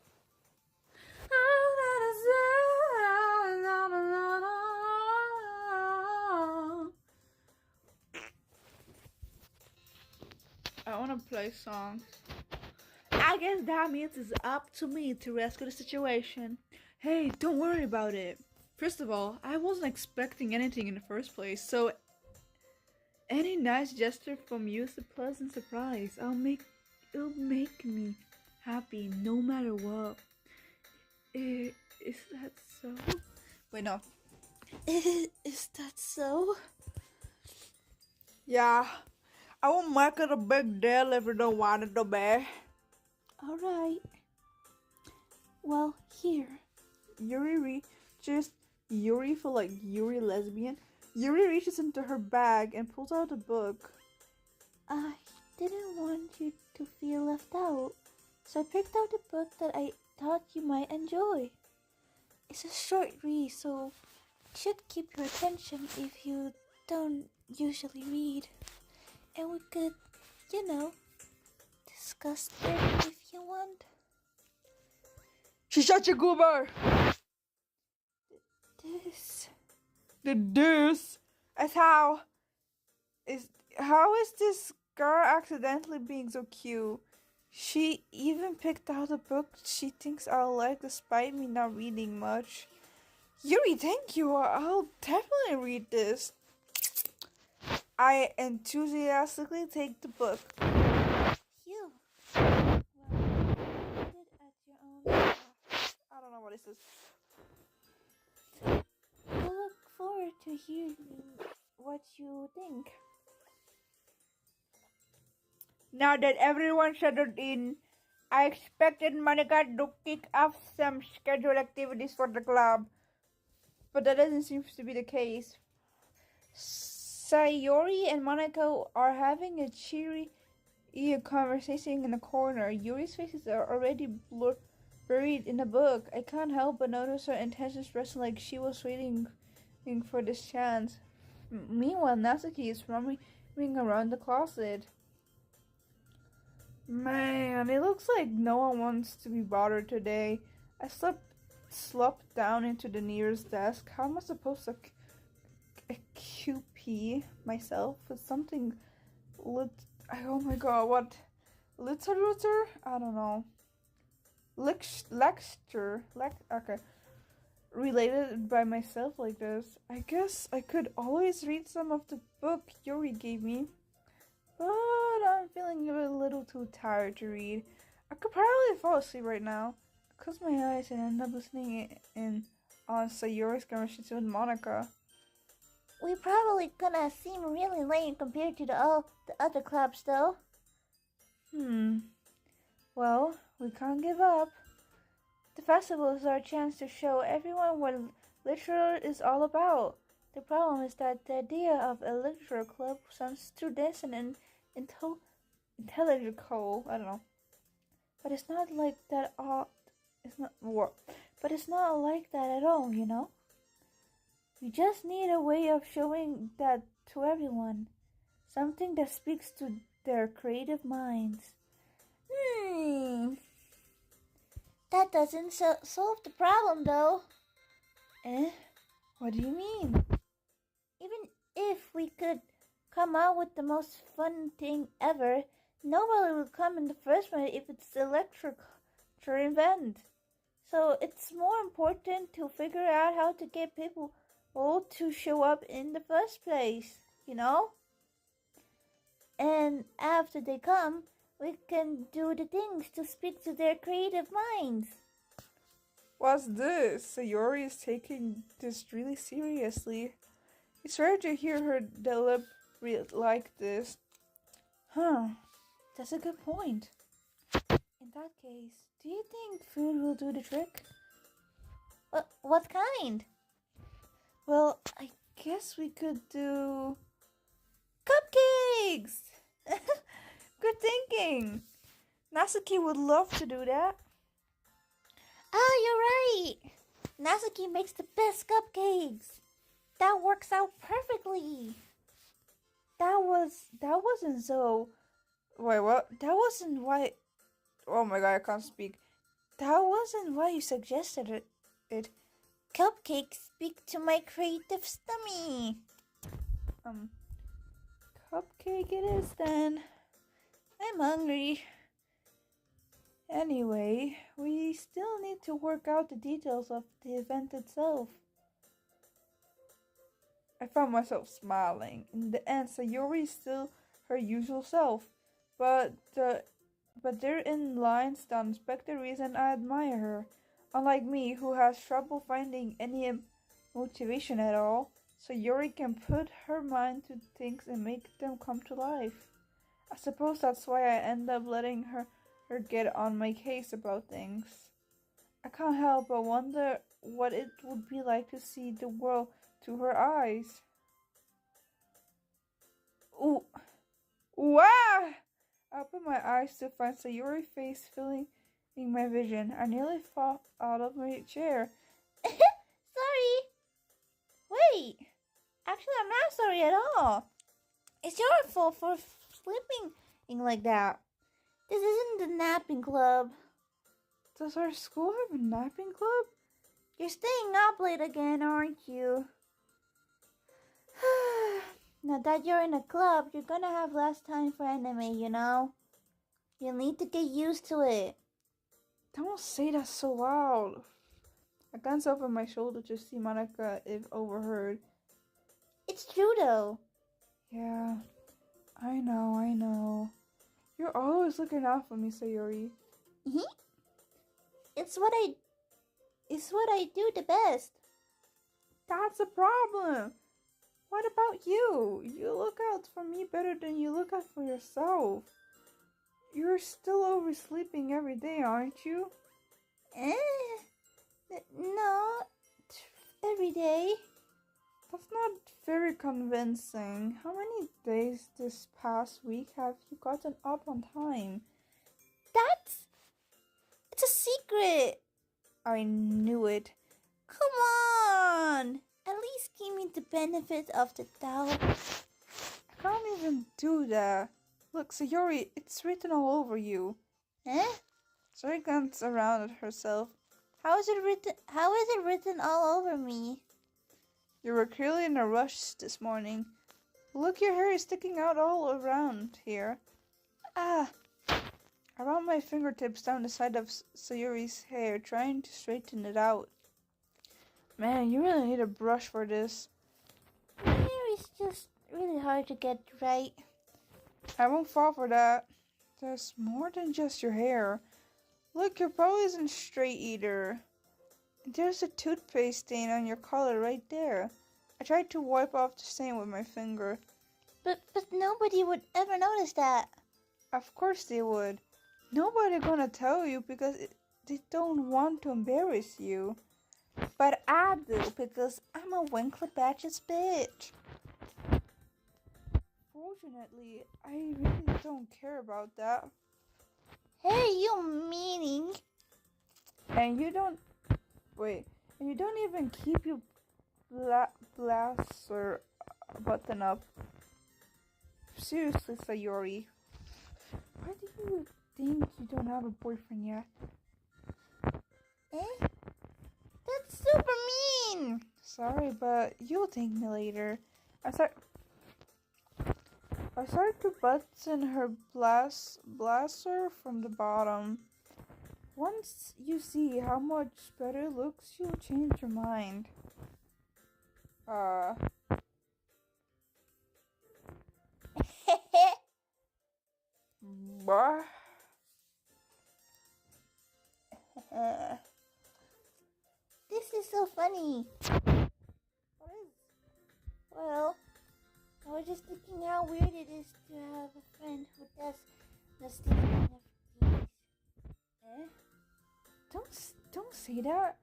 I wanna play songs. I guess that means it's up to me to rescue the situation. Hey, don't worry about it. First of all, I wasn't expecting anything in the first place, so any nice gesture from you is a pleasant surprise. It'll make me happy no matter what. Is that so? Wait, no. Is that so? Yeah. I won't make it a big deal if you don't want it to be. Alright. Well, here. Yuri for like Yuri lesbian. Yuri reaches into her bag and pulls out a book. I didn't want you to feel left out, so I picked out a book that I thought you might enjoy. It's a short read, so it should keep your attention if you don't usually read. And we could, discuss it if you want. She's such a goober! The deuce! As how is this girl accidentally being so cute? She even picked out a book she thinks I'll like despite me not reading much. Yuri, thank you! I'll definitely read this. I enthusiastically take the book. Phew. Well, read it at your own pace. I don't know what this is. I look forward to hearing what you think. Now that everyone settled in, I expected Monica to kick off some scheduled activities for the club, but that doesn't seem to be the case. Sayori and Monica are having a cheery conversation in the corner. Yuri's faces are already buried in the book. I can't help but notice her intense expression like she was waiting for this chance. Meanwhile, Natsuki is roaming around the closet. Man, it looks like no one wants to be bothered today. I slumped down into the nearest desk. How am I supposed to QP myself with something oh my god, what? Literature? I don't know. Okay. Related by myself like this. I guess I could always read some of the book Yuri gave me. But I'm feeling a little too tired to read. I could probably fall asleep right now. Close my eyes and end up listening in on Sayori's conversation with Monica. We probably gonna seem really lame compared to the other clubs, though. Well, we can't give up. The festival is our chance to show everyone what literature is all about. The problem is that the idea of a literature club sounds too dense and intelligible. I don't know. But it's not like that all. It's not war. But it's not like that at all, you know? We just need a way of showing that to everyone. Something that speaks to their creative minds. That doesn't solve the problem, though. What do you mean? Even if we could come out with the most fun thing ever, nobody will come in the first place if it's a lecture event. So it's more important to figure out how to get people all to show up in the first place, you know? And after they come, we can do the things to speak to their creative minds. What's this? Sayori is taking this really seriously. It's rare to hear her deliberate like this. That's a good point. In that case, do you think food will do the trick? What kind? Well, I guess we could do cupcakes! Good thinking! Natsuki would love to do that. You're right! Natsuki makes the best cupcakes! That works out perfectly! That wasn't so... Wait, what? That wasn't why... Oh my god, I can't speak. That wasn't why you suggested it. Cupcakes speak to my creative stomach. Cupcake it is then. I'm hungry. Anyway, we still need to work out the details of the event itself. I found myself smiling. In the end, Sayori is still her usual self, but therein lies the unexpected reason I admire her. Unlike me, who has trouble finding any motivation at all, Sayori can put her mind to things and make them come to life. I suppose that's why I end up letting her get on my case about things. I can't help but wonder what it would be like to see the world through her eyes. Ooh. Wow! I opened my eyes to find Sayori's face filling my vision. I nearly fell out of my chair. Sorry. Wait. Actually, I'm not sorry at all. It's your fault for sleeping like that. This isn't the napping club. Does our school have a napping club? You're staying up late again, aren't you? Now that you're in a club, you're gonna have less time for anime, you know? You'll need to get used to it. Don't say that so loud. I glanced over my shoulder to see Monica if overheard. It's true though. Yeah, I know. You're always looking out for me, Sayori. It's what I do the best. That's a problem. What about you? You look out for me better than you look out for yourself. You're still oversleeping every day, aren't you? Not every day. That's not very convincing. How many days this past week have you gotten up on time? It's a secret. I knew it. Come on. At least give me the benefit of the doubt. I can't even do that. Look, Sayori, it's written all over you. Sayori glanced around at herself. How is it written all over me? You were clearly in a rush this morning. Look, your hair is sticking out all around here. I ran my fingertips down the side of Sayori's hair, trying to straighten it out. Man, you really need a brush for this. My hair is just really hard to get right. I won't fall for that. There's more than just your hair. Look, your bow isn't straight either. There's a toothpaste stain on your collar right there. I tried to wipe off the stain with my finger. But nobody would ever notice that. Of course they would. Nobody gonna tell you because they don't want to embarrass you. But I do because I'm a Winkler Batches bitch. Fortunately, I really don't care about that. Hey, you meaning? And you don't... Wait. And you don't even keep your blazer button up. Seriously, Sayori. Why do you think you don't have a boyfriend yet? Eh? That's super mean! Sorry, but you'll thank me later. I started to button her blazer from the bottom. Once you see how much better it looks, you'll change your mind. Bah. This is so funny. What is? Well, I was just thinking how weird it is to have a friend who does these kind of things. Eh? Don't say that.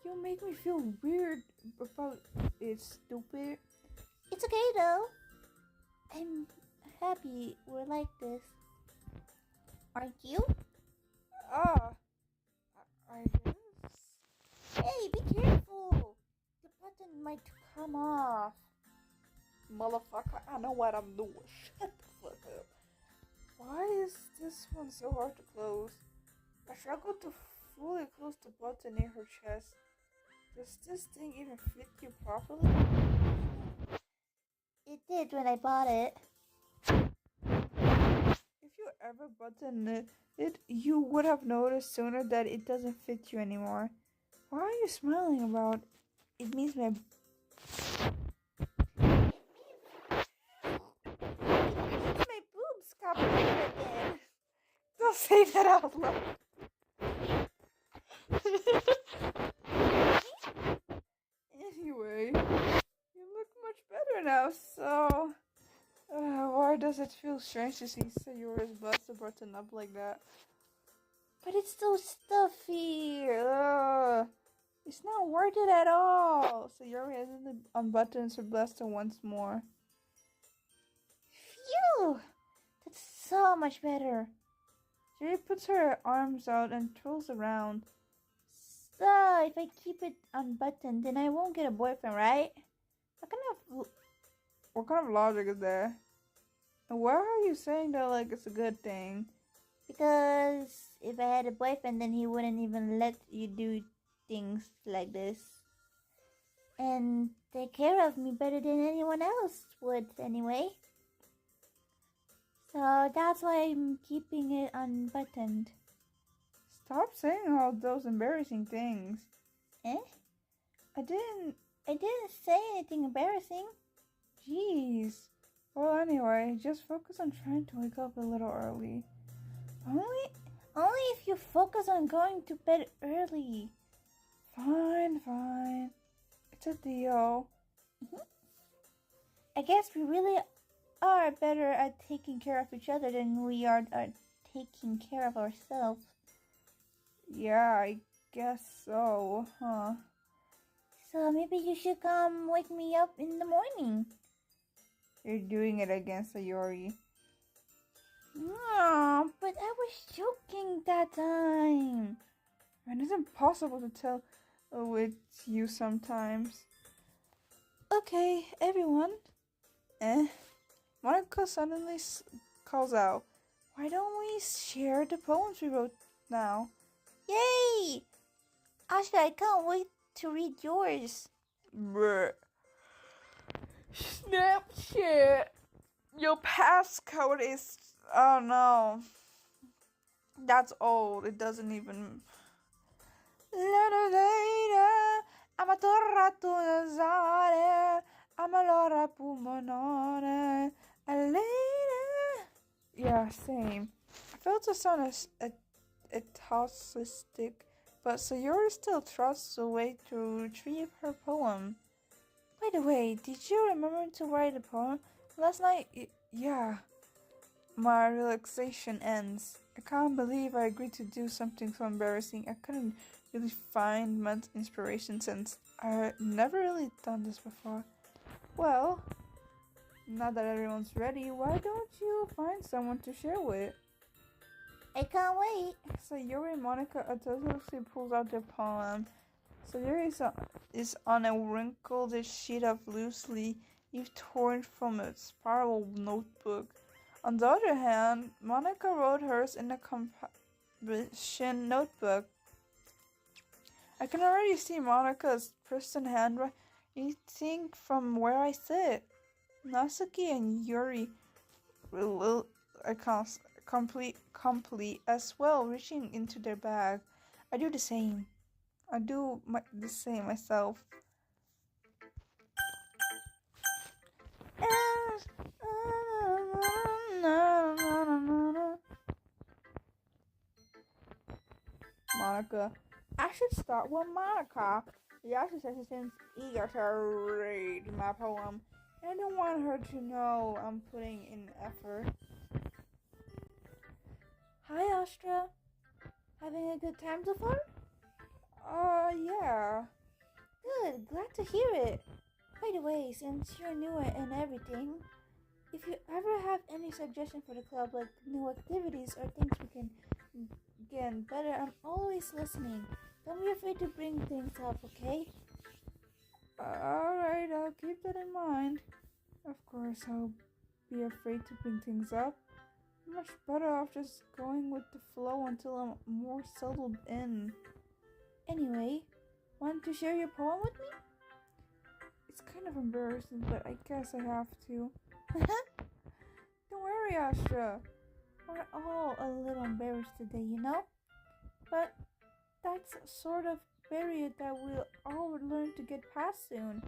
You make me feel weird about it, stupid. It's okay though. I'm happy we're like this. Aren't you? I guess. Hey, be careful! The button might come off. Motherfucker, I know what I'm doing. Shut the fuck up. Why is this one so hard to close? I struggled to fully close the button near her chest. Does this thing even fit you properly? It did when I bought it. If you ever button it, you would have noticed sooner that it doesn't fit you anymore. Why are you smiling about? It means my... My boobs got bigger again. Don't say that out loud. Anyway, you look much better now, so... why does it feel strange to see Sayori's blaster button up like that? But it's so stuffy. It's not worth it at all. Sayori instantly unbuttons her blaster once more. Phew! That's so much better. Sayori puts her arms out and twirls around. So, if I keep it unbuttoned, then I won't get a boyfriend, right? What kind of logic is there? And why are you saying that like it's a good thing? Because if I had a boyfriend, then he wouldn't even let you do things like this. And take care of me better than anyone else would, anyway. So that's why I'm keeping it unbuttoned. Stop saying all those embarrassing things. Eh? I didn't say anything embarrassing. Jeez. Well, anyway, just focus on trying to wake up a little early. Only if you focus on going to bed early. Fine. It's a deal. I guess we really are better at taking care of each other than we are at taking care of ourselves. Yeah, I guess so, huh? So maybe you should come wake me up in the morning. You're doing it again, Sayori. No, but I was joking that time. And it's impossible to tell with you sometimes. Okay, everyone. Monica suddenly calls out, why don't we share the poems we wrote now? Yay! Actually, I can't wait to read yours. Bruh. Snapchat. Your passcode is... Oh no. That's old. It doesn't even... Little later, I'm a torra to the zare. I'm a lora pulmonare. A later. Yeah, same. I failed to sound a toxic but Sayori still trots away to retrieve her poem. By the way, did you remember to write a poem last night? Yeah. My relaxation ends. I can't believe I agreed to do something so embarrassing. I couldn't really find much inspiration since I've never really done this before. Well, now that everyone's ready, why don't you find someone to share with? I can't wait. Sayori and Monica audaciously pulls out their poem. Sayori is on a wrinkled sheet of loose leaf torn from a spiral notebook. On the other hand, Monica wrote hers in a composition notebook. I can already see Monica's pristine handwriting from where I sit. Natsuki and Yuri complete as well, reaching into their bag. I do the same. The same myself. Monica. I should start with Monica. The assistant seems eager to read my poem, and I don't want her to know I'm putting in effort. Hi, Astro. Having a good time so far? Yeah. Good, glad to hear it. By the way, since you're new and everything, if you ever have any suggestion for the club, like new activities or things we can get better, I'm always listening. Don't be afraid to bring things up, okay? Alright, I'll keep that in mind. Of course, I'll be afraid to bring things up. I'm much better off just going with the flow until I'm more settled in. Anyway, want to share your poem with me? It's kind of embarrassing, but I guess I have to. Don't worry, Astra. We're all a little embarrassed today, you know? But that's sort of barrier that we'll all learn to get past soon.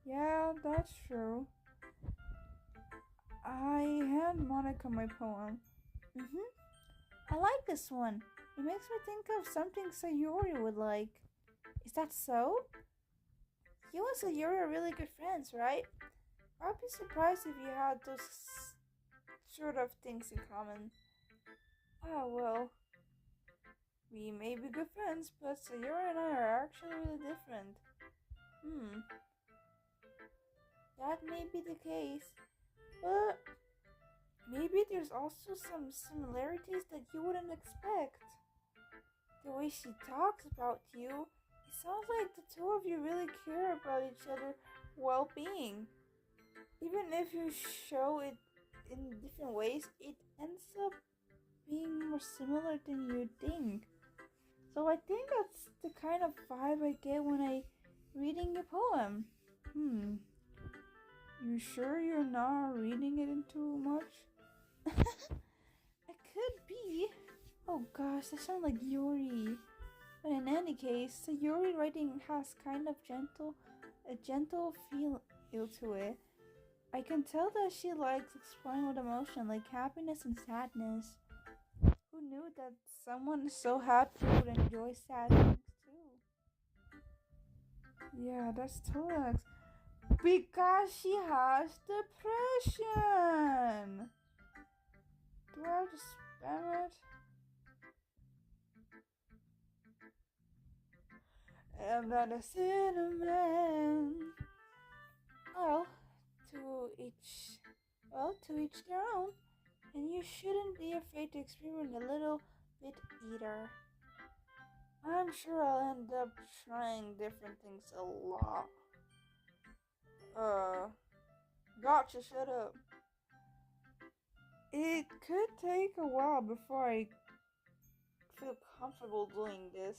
Yeah, that's true. I hand Monica my poem. I like this one. It makes me think of something Sayori would like. Is that so? You and Sayori are really good friends, right? I'd be surprised if you had those sort of things in common. Well, we may be good friends, but Sayori and I are actually really different. That may be the case, but maybe there's also some similarities that you wouldn't expect. The way she talks about you, it sounds like the two of you really care about each other's well-being. Even if you show it in different ways, it ends up being more similar than you think. So I think that's the kind of vibe I get when I reading your poem. You sure you're not reading it in too much? I could be. Oh gosh, that sounds like Yuri. But in any case, the Yuri writing has kind of a gentle feel to it. I can tell that she likes exploring with emotion, like happiness and sadness. Who knew that someone so happy would enjoy sad things too? Yeah, that's totally because she has depression. Do I have to spam it? I'm not a cinnamon. To each their own. And you shouldn't be afraid to experiment a little bit either. I'm sure I'll end up trying different things a lot. Gotcha, shut up. It could take a while before I feel comfortable doing this.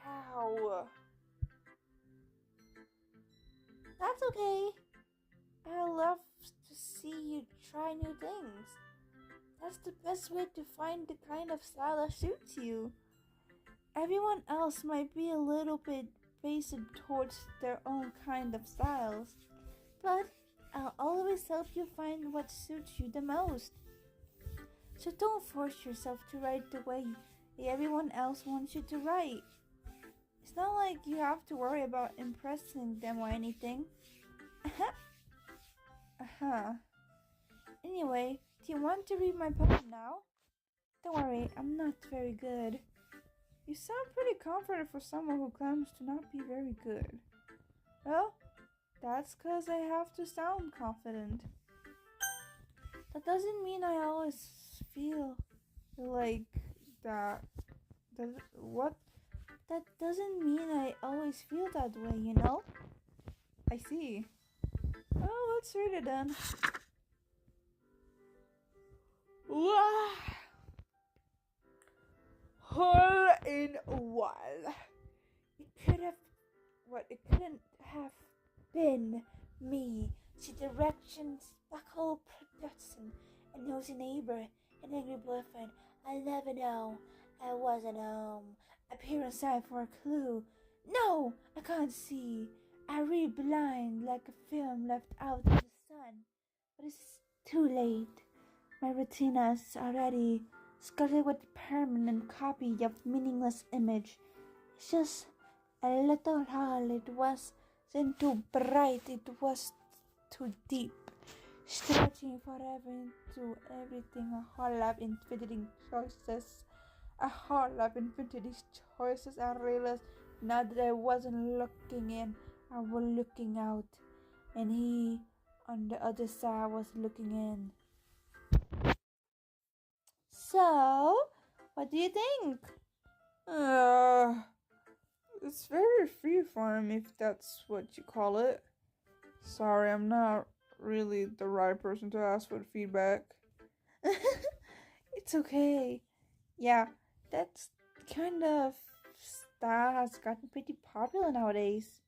Ow. That's okay. I love to see you try new things. That's the best way to find the kind of style that suits you. Everyone else might be a little bit based towards their own kind of styles, but I'll always help you find what suits you the most. So don't force yourself to write the way everyone else wants you to write. It's not like you have to worry about impressing them or anything. Anyway, do you want to read my poem now? Don't worry, I'm not very good. You sound pretty confident for someone who claims to not be very good. Well, that's 'cause I have to sound confident. That doesn't mean I always feel like that. What? That doesn't mean I always feel that way, you know? I see. Well, let's read it then. Hole in wall. It couldn't have been me. See directions, buckle production, a nosy neighbor, an angry boyfriend. I never know. I wasn't home. Appearance sign for a clue. No, I can't see. I read blind like a film left out in the sun. But it's too late. My retina's already scarlet with permanent copy of meaningless image. It's just a little hole. It wasn't too bright. It was too deep. Stretching forever into everything. A whole of infinity choices. A whole of infinity choices. I realized now that I wasn't looking in, I was looking out. And he on the other side was looking in. So, what do you think? It's very freeform if that's what you call it. Sorry, I'm not really the right person to ask for feedback. It's okay. Yeah, that's kind of style has gotten pretty popular nowadays.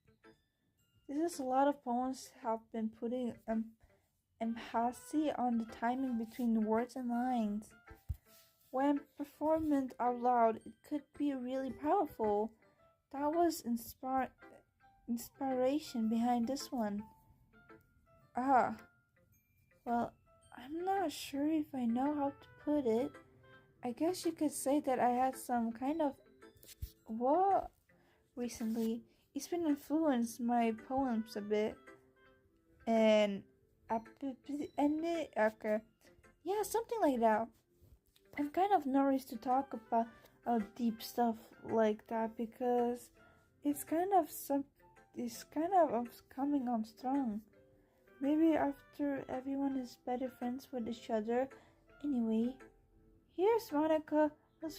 This is a lot of poems have been putting emphasis on the timing between words and lines. When performed out loud, it could be really powerful. That was inspiration behind this one. Well, I'm not sure if I know how to put it. I guess you could say that I had some kind of what recently. It's been influenced my poems a bit, and okay, yeah, something like that. I'm kind of nervous to talk about deep stuff like that because it's kind of coming on strong. Maybe after everyone is better friends with each other. Anyway, here's Monica's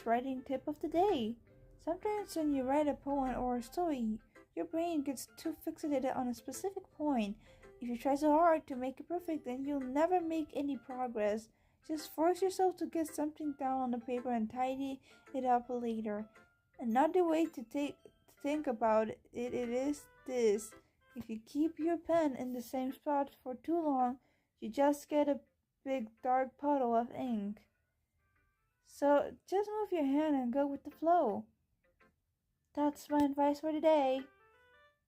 writing tip of the day. Sometimes when you write a poem or a story, your brain gets too fixated on a specific point. If you try so hard to make it perfect, then you'll never make any progress. Just force yourself to get something down on the paper and tidy it up later. Another way to think about it is this. If you keep your pen in the same spot for too long, you just get a big dark puddle of ink. So just move your hand and go with the flow. That's my advice for today.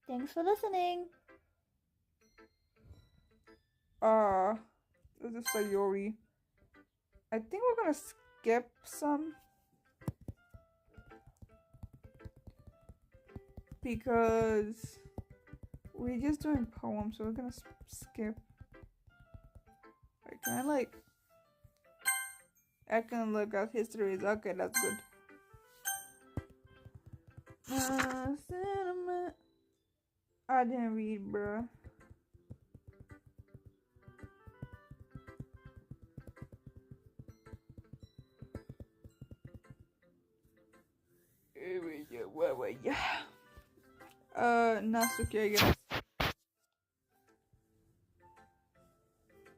Thanks for listening. This is Sayori. I think we're gonna skip some because we're just doing poems, so we're gonna skip. Wait, I can look at histories. Okay, that's good. I didn't read, bruh. Natsuki, I guess.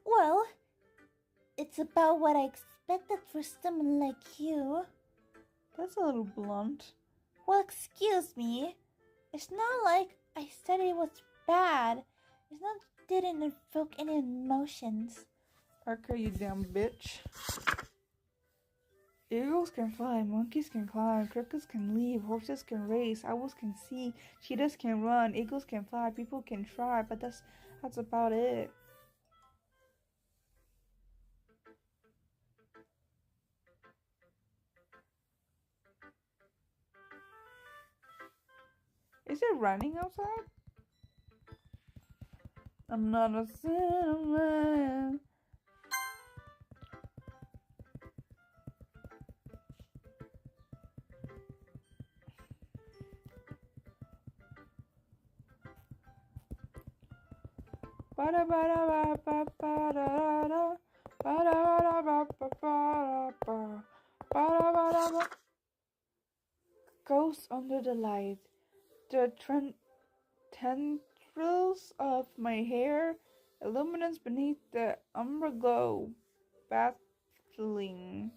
Well, it's about what I expected for someone like you. That's a little blunt. Well, excuse me. It's not like I said it was bad. It's not didn't evoke any emotions. Okay, you damn bitch. Eagles can fly, monkeys can climb, crickets can leap, horses can race, owls can see, cheetahs can run, eagles can fly, people can try, but that's about it. Is it raining outside? I'm not a cinnamon. Ba ba da ba ba ba da da ba da ba ba ba ba ba ba. Ghost under the light. The tendrils of my hair illuminates beneath the umber glow. Battling.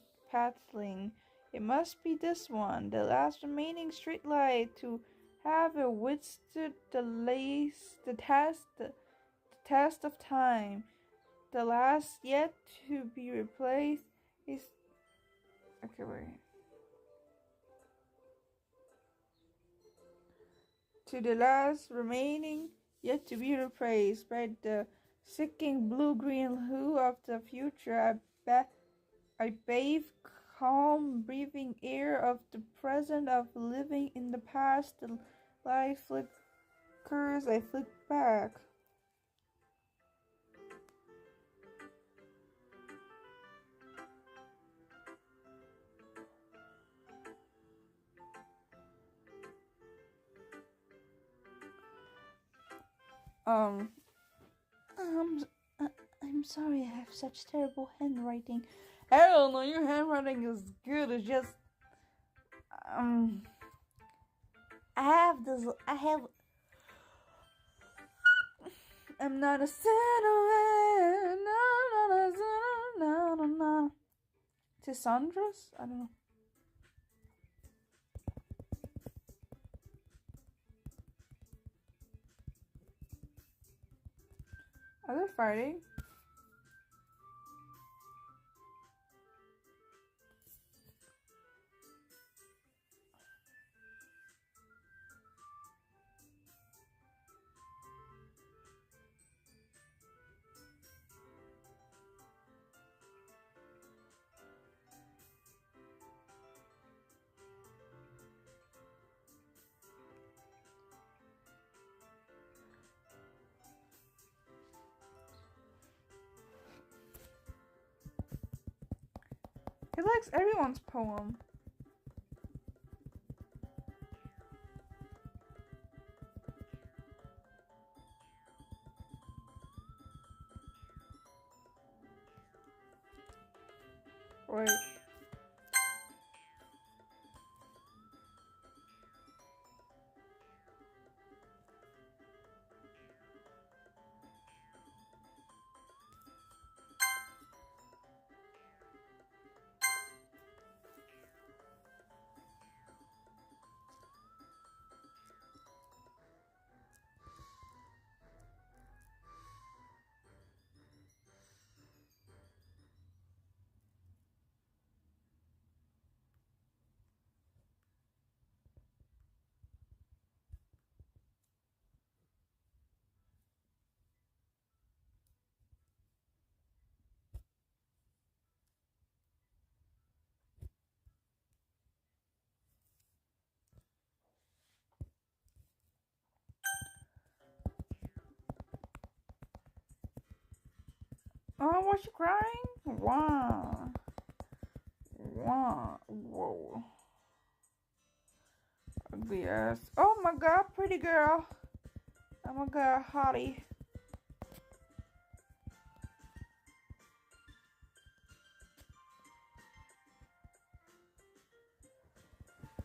It must be this one, the last remaining street light to have withstood the test of time. The last yet to be replaced is. Okay, wait. To the last remaining yet to be replaced by the sinking blue-green hue of the future, I bathe calm, breathing air of the present, of living in the past. The light flickers, I flick back. Um, I'm sorry, I have such terrible handwriting. Hell no, your handwriting is good. It's just, I have. I'm not a cinnamon. No. Tissandras? I don't know. Are they fighting? He likes everyone's poem. Wait. Oh, was she crying? Wow. Whoa. Ugly ass. Oh my god, pretty girl. Oh my god, hottie.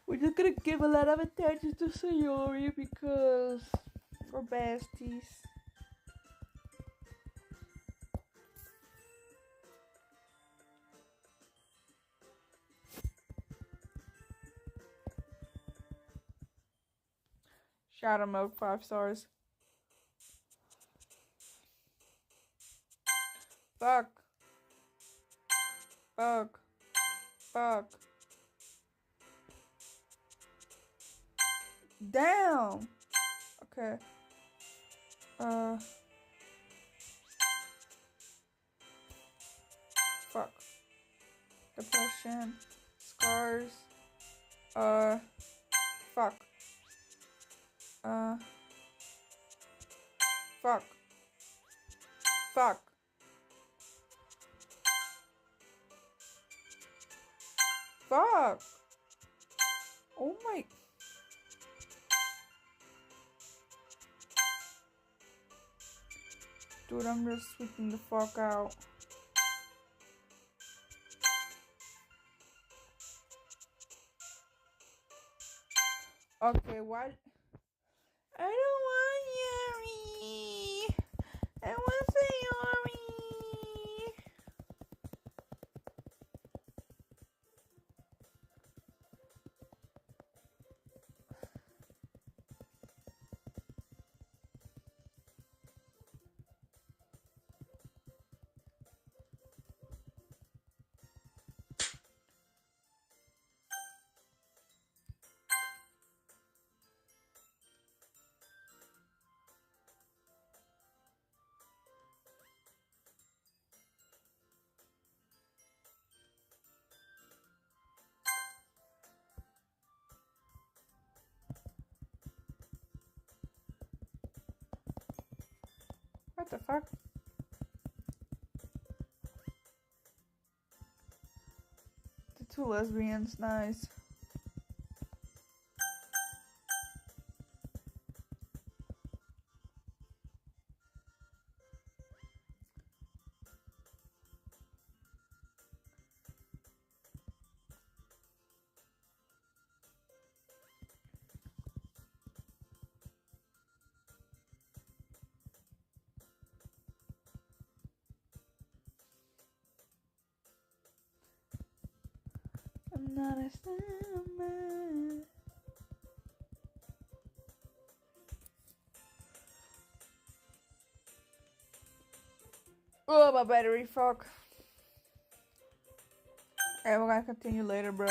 We're just gonna give a lot of attention to Sayori because we're besties. Shadow Milk 5 stars. Fuck. Damn. Okay. Fuck. Depression. Scars. Fuck. Uh. Fuck. Fuck. Fuck. Oh my. Dude, I'm just freaking the fuck out. Okay, what? I don't want Yuri. I want Sayori. What the fuck? The two lesbians, nice. I'm not a snowman. Oh, my battery, fuck. Alright, we're gonna continue later, bro.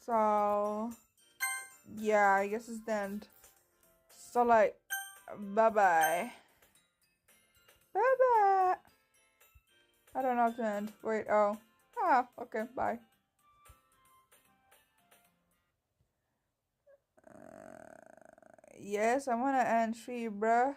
So, yeah, I guess it's the end. So, like, bye-bye. Bye-bye. I don't know how to end. Wait, oh. Ah, okay, bye. Yes, I wanna end 3, bruh.